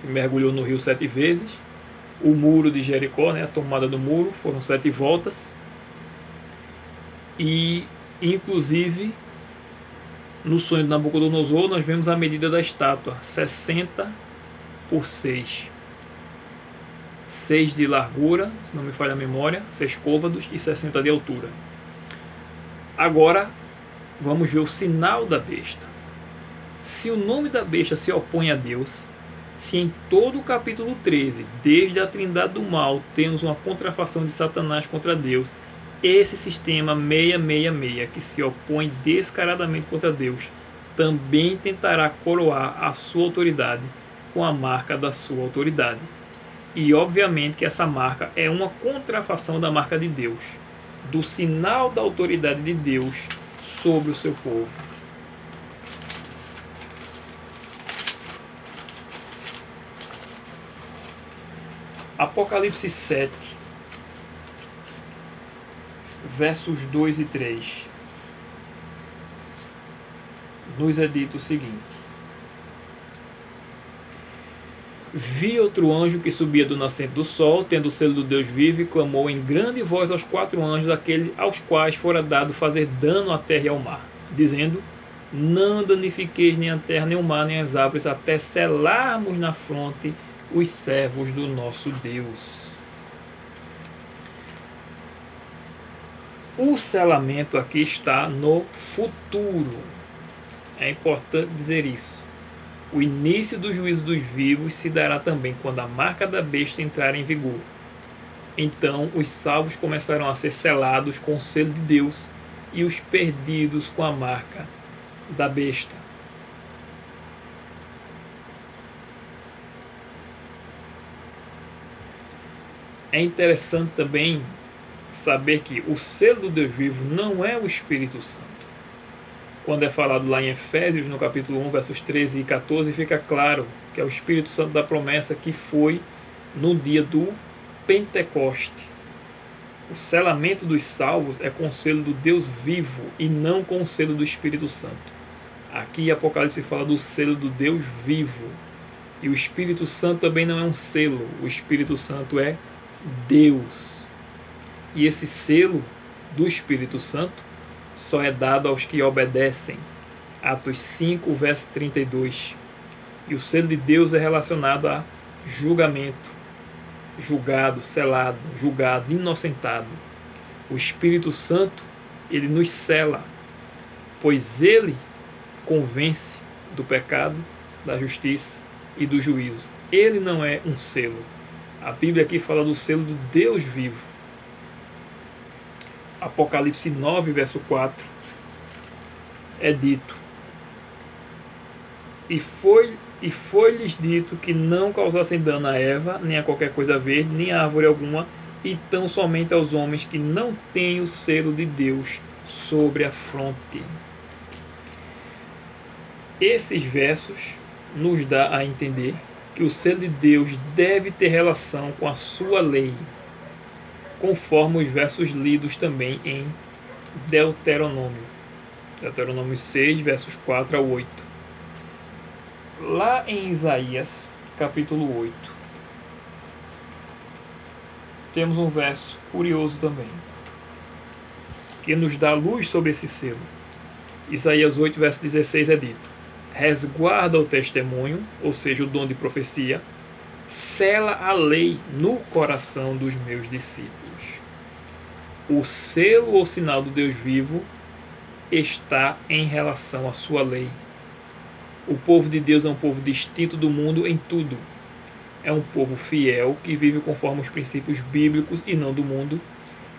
[SPEAKER 1] que mergulhou no rio 7 vezes, o muro de Jericó, a tomada do muro, foram 7 voltas, e inclusive no sonho de Nabucodonosor nós vemos a medida da estátua, 60 por 6. 6 de largura, se não me falha a memória, 6 côvados e 60 de altura. Agora vamos ver o sinal da besta. Se o nome da besta se opõe a Deus, se em todo o capítulo 13, desde a trindade do mal, temos uma contrafação de Satanás contra Deus, esse sistema 666, que se opõe descaradamente contra Deus, também tentará coroar a sua autoridade com a marca da sua autoridade. E obviamente que essa marca é uma contrafação da marca de Deus, do sinal da autoridade de Deus sobre o seu povo. Apocalipse 7, versos 2 e 3, nos é dito o seguinte: vi outro anjo que subia do nascente do sol, tendo o selo do Deus vivo, e clamou em grande voz aos 4 anjos, aos quais fora dado fazer dano à terra e ao mar, dizendo: não danifiqueis nem a terra, nem o mar, nem as árvores, até selarmos na fronte os servos do nosso Deus. O selamento aqui está no futuro. É importante dizer isso. O início do juízo dos vivos se dará também quando a marca da besta entrar em vigor. Então os salvos começarão a ser selados com o selo de Deus e os perdidos com a marca da besta. É interessante também saber que o selo do Deus vivo não é o Espírito Santo. Quando é falado lá em Efésios, no capítulo 1, versos 13 e 14, fica claro que é o Espírito Santo da promessa que foi no dia do Pentecoste. O selamento dos salvos é com o selo do Deus vivo e não com o selo do Espírito Santo. Aqui Apocalipse fala do selo do Deus vivo. E o Espírito Santo também não é um selo. O Espírito Santo é Deus. E esse selo do Espírito Santo só é dado aos que obedecem. Atos 5, verso 32. E o selo de Deus é relacionado a julgamento. Julgado, selado, julgado, inocentado. O Espírito Santo, ele nos sela, pois ele convence do pecado, da justiça e do juízo. Ele não é um selo. A Bíblia aqui fala do selo do Deus vivo. Apocalipse 9, verso 4, é dito: E foi-lhes dito que não causassem dano a Eva, nem a qualquer coisa verde, nem a árvore alguma, e tão somente aos homens que não têm o selo de Deus sobre a fronte. Esses versos nos dá a entender que o selo de Deus deve ter relação com a sua lei, conforme os versos lidos também em Deuteronômio. Deuteronômio 6, versos 4 a 8. Lá em Isaías, capítulo 8, temos um verso curioso também, que nos dá luz sobre esse selo. Isaías 8, verso 16 é dito: resguarda o testemunho, ou seja, o dom de profecia, sela a lei no coração dos meus discípulos. O selo ou sinal do Deus vivo está em relação à sua lei. O povo de Deus é um povo distinto do mundo em tudo. É um povo fiel que vive conforme os princípios bíblicos e não do mundo,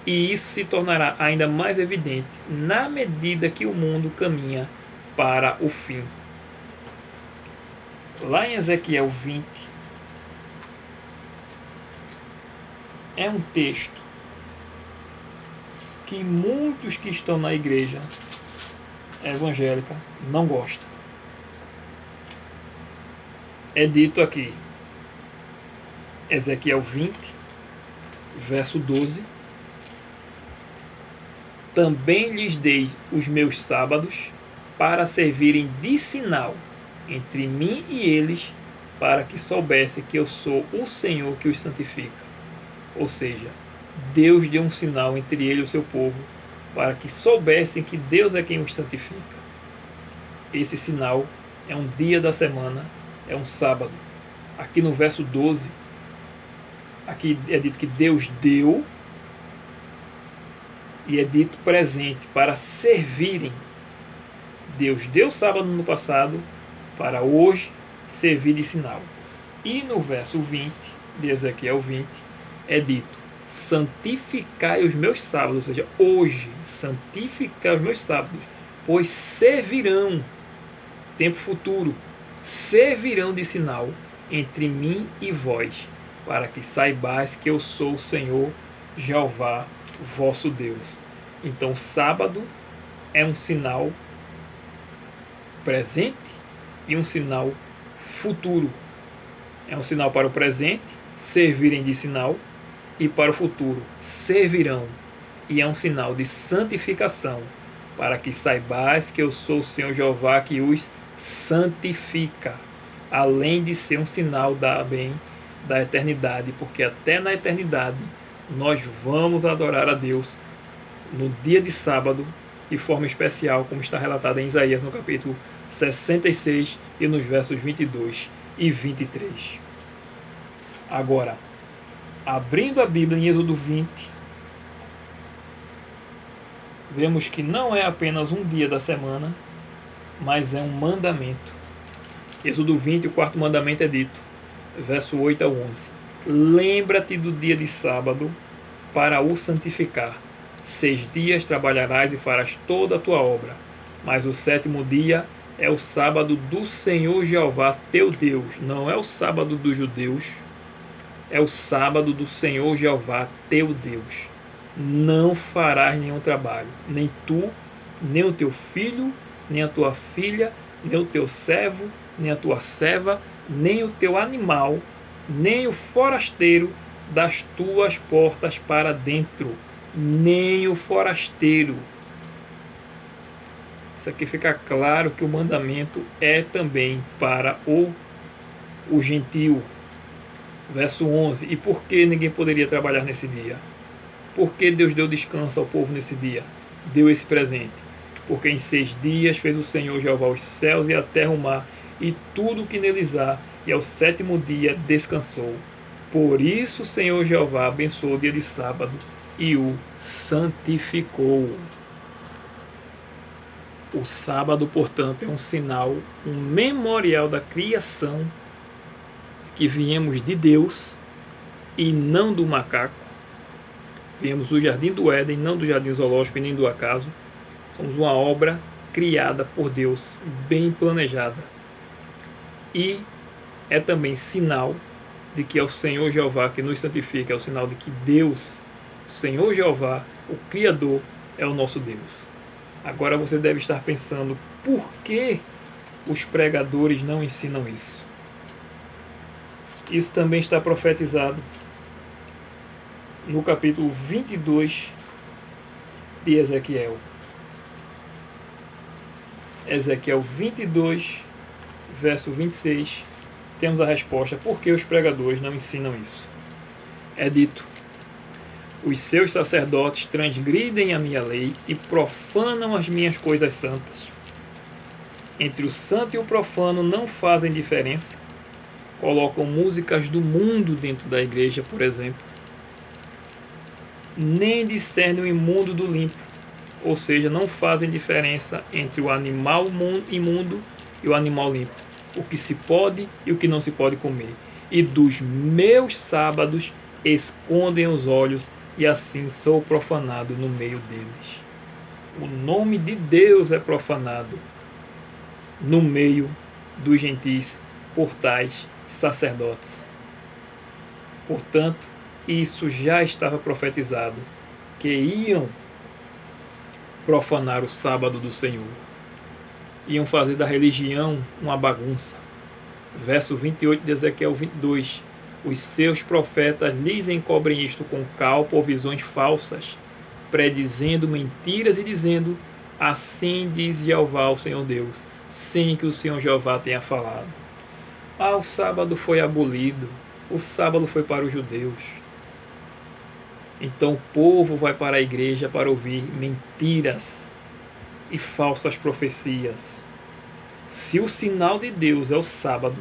[SPEAKER 1] e isso se tornará ainda mais evidente na medida que o mundo caminha para o fim. Lá em Ezequiel 20, é um texto que muitos que estão na igreja evangélica não gostam. É dito aqui, Ezequiel 20, verso 12: também lhes dei os meus sábados para servirem de sinal entre mim e eles, para que soubessem que eu sou o Senhor que os santifica. Ou seja, Deus deu um sinal entre ele e o seu povo, para que soubessem que Deus é quem os santifica. Esse sinal é um dia da semana, é um sábado. Aqui no verso 12, aqui é dito que Deus deu, e é dito presente, para servirem. Deus deu sábado no passado, para hoje servir de sinal. E no verso 20 de Ezequiel 20 é dito: santificai os meus sábados, ou seja, hoje santificai os meus sábados, pois servirão, tempo futuro, servirão de sinal entre mim e vós, para que saibais que eu sou o Senhor Jeová, vosso Deus. Então, sábado é um sinal presente e um sinal futuro. É um sinal para o presente, servirem de sinal, e para o futuro, servirão. E é um sinal de santificação, para que saibais que eu sou o Senhor Jeová que os santifica, além de ser um sinal da eternidade, porque até na eternidade nós vamos adorar a Deus no dia de sábado, de forma especial, como está relatado em Isaías no capítulo 66 e nos versos 22 e 23. Agora, abrindo a Bíblia em Êxodo 20, vemos que não é apenas um dia da semana, mas é um mandamento. Êxodo 20, o quarto mandamento é dito, verso 8 a 11: lembra-te do dia de sábado para o santificar. 6 dias trabalharás e farás toda a tua obra, mas o sétimo dia é o sábado do Senhor Jeová teu Deus. Não é o sábado dos judeus, é o sábado do Senhor Jeová teu Deus. não farás nenhum trabalho, nem tu, nem o teu filho, nem a tua filha, nem o teu servo, nem a tua serva, nem o teu animal, nem o forasteiro das tuas portas para dentro, nem o forasteiro. Isso aqui fica claro que o mandamento é também para o gentio. Verso 11. E por que ninguém poderia trabalhar nesse dia? Por que Deus deu descanso ao povo nesse dia? Deu esse presente. Porque em 6 dias fez o Senhor Jeová os céus e a terra, o mar, e tudo o que neles há, e ao 7º dia descansou. Por isso o Senhor Jeová abençoou o dia de sábado e o santificou. O sábado, portanto, é um sinal, um memorial da criação, que viemos de Deus e não do macaco. Viemos do jardim do Éden, não do jardim zoológico e nem do acaso. Somos uma obra criada por Deus, bem planejada. E é também sinal de que é o Senhor Jeová que nos santifica, é o sinal de que Deus, o Senhor Jeová, o Criador, é o nosso Deus. Agora você deve estar pensando, por que os pregadores não ensinam isso? Isso também está profetizado no capítulo 22 de Ezequiel. Ezequiel 22, verso 26, temos a resposta por que os pregadores não ensinam isso. É dito: os seus sacerdotes transgridem a minha lei e profanam as minhas coisas santas. Entre o santo e o profano não fazem diferença. Colocam músicas do mundo dentro da igreja, por exemplo. Nem discernem o imundo do limpo, ou seja, não fazem diferença entre o animal imundo e o animal limpo, o que se pode e o que não se pode comer. E dos meus sábados escondem os olhos, e assim sou profanado no meio deles. O nome de Deus é profanado no meio dos gentis por tais sacerdotes. Portanto, isso já estava profetizado, que iam profanar o sábado do Senhor. Iam fazer da religião uma bagunça. Verso 28 de Ezequiel 22. Os seus profetas lhes encobrem isto com calpa ou visões falsas, predizendo mentiras e dizendo: assim diz Jeová, o Senhor Deus, sem que o Senhor Jeová tenha falado. O sábado foi abolido, o sábado foi para os judeus. Então o povo vai para a igreja para ouvir mentiras e falsas profecias. Se o sinal de Deus é o sábado,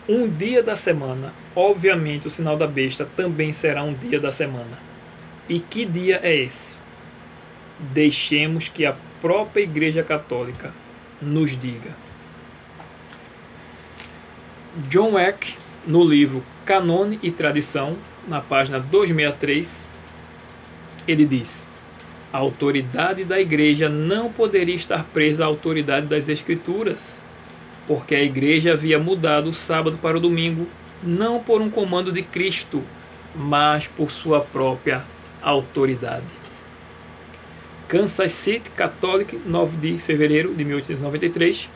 [SPEAKER 1] um dia da semana, obviamente o sinal da besta também será um dia da semana. E que dia é esse? Deixemos que a própria Igreja Católica nos diga. John Eck, no livro Canone e Tradição, na página 263, ele diz: a autoridade da Igreja não poderia estar presa à autoridade das Escrituras, porque a Igreja havia mudado o sábado para o domingo, não por um comando de Cristo, mas por sua própria autoridade. Kansas City Catholic, 9 de fevereiro de 1893.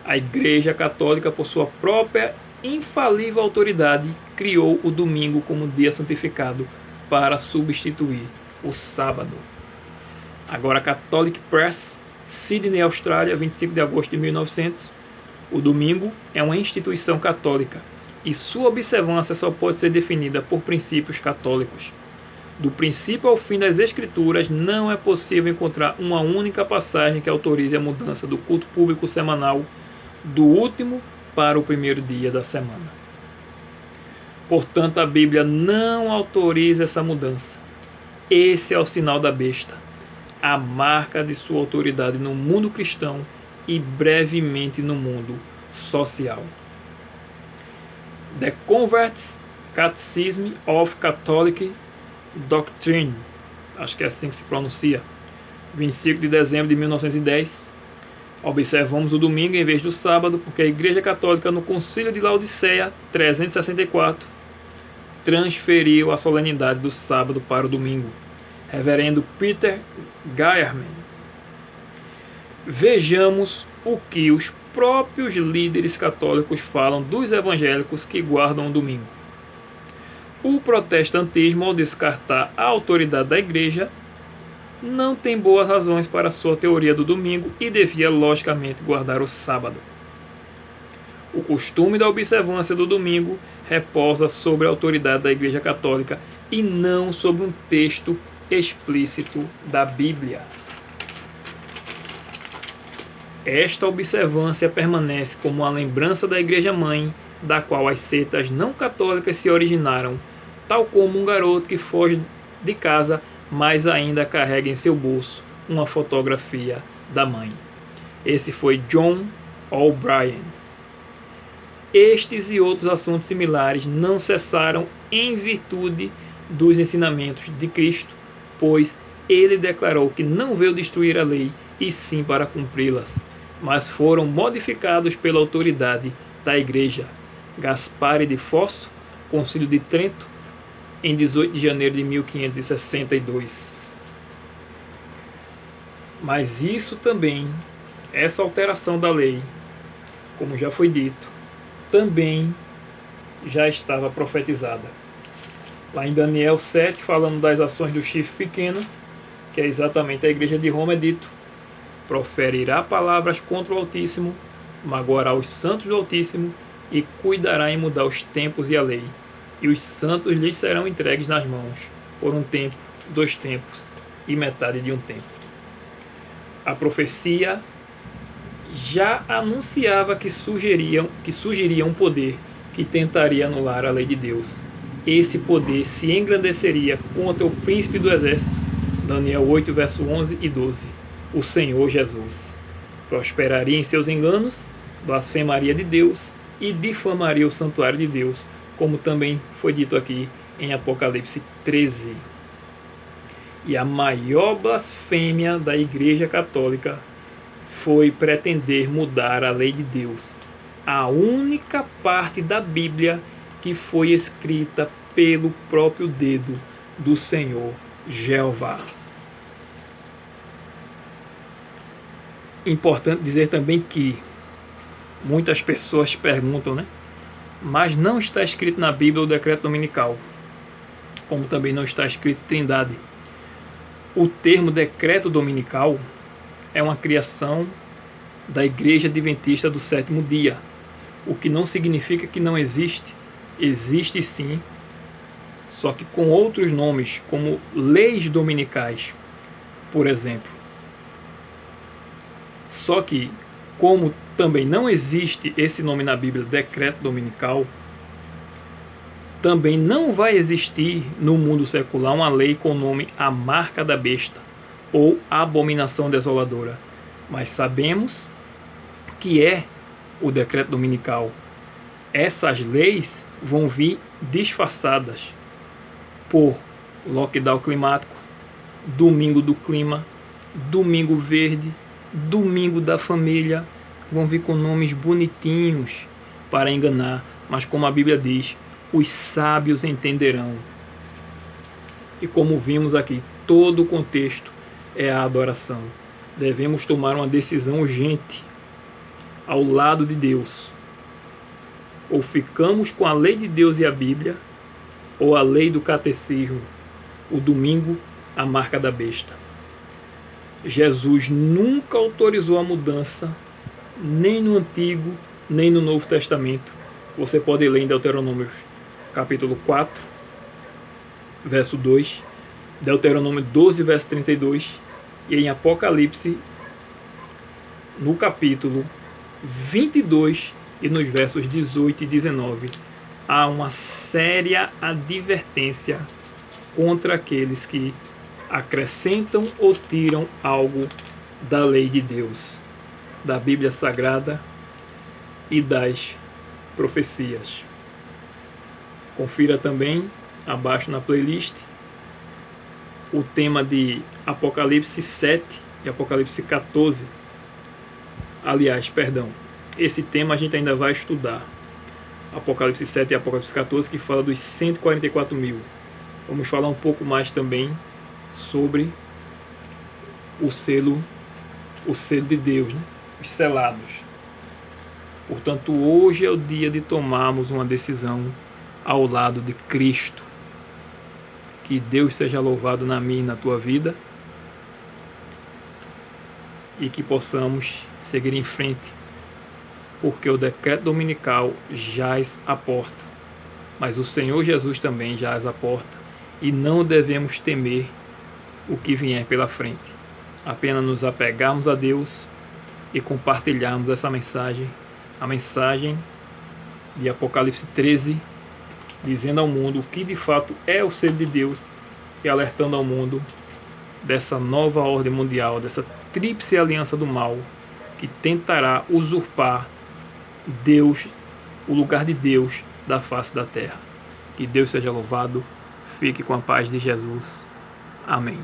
[SPEAKER 1] A Igreja Católica, por sua própria infalível autoridade, criou o domingo como dia santificado para substituir o sábado. Agora, Catholic Press, Sydney, Austrália, 25 de agosto de 1900. O domingo é uma instituição católica e sua observância só pode ser definida por princípios católicos. Do princípio ao fim das Escrituras, não é possível encontrar uma única passagem que autorize a mudança do culto público semanal do último para o primeiro dia da semana. Portanto, a Bíblia não autoriza essa mudança. Esse é o sinal da besta, a marca de sua autoridade no mundo cristão e brevemente no mundo social. The Convert's Catechism of Catholic Doctrine, acho que é assim que se pronuncia, 25 de dezembro de 1910. Observamos o domingo em vez do sábado, porque a Igreja Católica, no Concílio de Laodiceia, 364, transferiu a solenidade do sábado para o domingo. Reverendo Peter Geierman. Vejamos o que os próprios líderes católicos falam dos evangélicos que guardam o domingo. O protestantismo, ao descartar a autoridade da Igreja, não tem boas razões para sua teoria do domingo e devia, logicamente, guardar o sábado. O costume da observância do domingo repousa sobre a autoridade da Igreja Católica e não sobre um texto explícito da Bíblia. Esta observância permanece como uma lembrança da Igreja-mãe, da qual as seitas não católicas se originaram, tal como um garoto que foge de casa, mas ainda carrega em seu bolso uma fotografia da mãe. Esse foi John O'Brien. Estes e outros assuntos similares não cessaram em virtude dos ensinamentos de Cristo, pois ele declarou que não veio destruir a lei, e sim para cumpri-las, mas foram modificados pela autoridade da Igreja. Gaspare de Fosso, Concílio de Trento, em 18 de janeiro de 1562. Mas isso também, essa alteração da lei, como já foi dito, também já estava profetizada. Lá em Daniel 7, falando das ações do chifre pequeno, que é exatamente a Igreja de Roma, é dito: proferirá palavras contra o Altíssimo, magoará os santos do Altíssimo e cuidará em mudar os tempos e a lei. E os santos lhes serão entregues nas mãos, por um tempo, 2 tempos e metade de um tempo. A profecia já anunciava que surgiria um poder que tentaria anular a lei de Deus. Esse poder se engrandeceria contra o príncipe do exército, Daniel 8, verso 11 e 12, o Senhor Jesus. Prosperaria em seus enganos, blasfemaria de Deus e difamaria o santuário de Deus, como também foi dito aqui em Apocalipse 13. E a maior blasfêmia da Igreja Católica foi pretender mudar a lei de Deus, a única parte da Bíblia que foi escrita pelo próprio dedo do Senhor Jeová. Importante dizer também que muitas pessoas perguntam, né? Mas não está escrito na Bíblia o decreto dominical, como também não está escrito Trindade. O termo decreto dominical é uma criação da Igreja Adventista do Sétimo Dia, o que não significa que não existe. Existe sim, só que com outros nomes, como leis dominicais, por exemplo. Só que, como também não existe esse nome na Bíblia, decreto dominical, também não vai existir no mundo secular uma lei com o nome a marca da besta ou abominação desoladora. Mas sabemos que é o decreto dominical. Essas leis vão vir disfarçadas por lockdown climático, domingo do clima, domingo verde, domingo da família. Vão vir com nomes bonitinhos para enganar, mas como a Bíblia diz, os sábios entenderão. E como vimos aqui, todo o contexto é a adoração. Devemos tomar uma decisão urgente ao lado de Deus. Ou ficamos com a lei de Deus e a Bíblia, ou a lei do catecismo, o domingo, a marca da besta. Jesus nunca autorizou a mudança, nem no Antigo, nem no Novo Testamento. Você pode ler em Deuteronômio capítulo 4, verso 2, Deuteronômio 12, verso 32, e em Apocalipse, no capítulo 22 e nos versos 18 e 19, há uma séria advertência contra aqueles que acrescentam ou tiram algo da lei de Deus, da Bíblia Sagrada e das profecias. Confira também abaixo na playlist o tema de Apocalipse 7 e Apocalipse 14. Aliás, perdão, esse tema a gente ainda vai estudar. Apocalipse 7 e Apocalipse 14, que fala dos 144 mil. Vamos falar um pouco mais também sobre o selo de Deus, né? Os selados. Portanto, hoje é o dia de tomarmos uma decisão ao lado de Cristo. Que Deus seja louvado na minha e na tua vida, e que possamos seguir em frente, porque o decreto dominical jaz à porta, mas o Senhor Jesus também jaz à porta, e não devemos temer o que vier pela frente. Apenas nos apegarmos a Deus e compartilharmos essa mensagem, a mensagem de Apocalipse 13, dizendo ao mundo o que de fato é o selo de Deus e alertando ao mundo dessa nova ordem mundial, dessa tríplice aliança do mal que tentará usurpar Deus, o lugar de Deus da face da terra. Que Deus seja louvado. Fique com a paz de Jesus. Amém.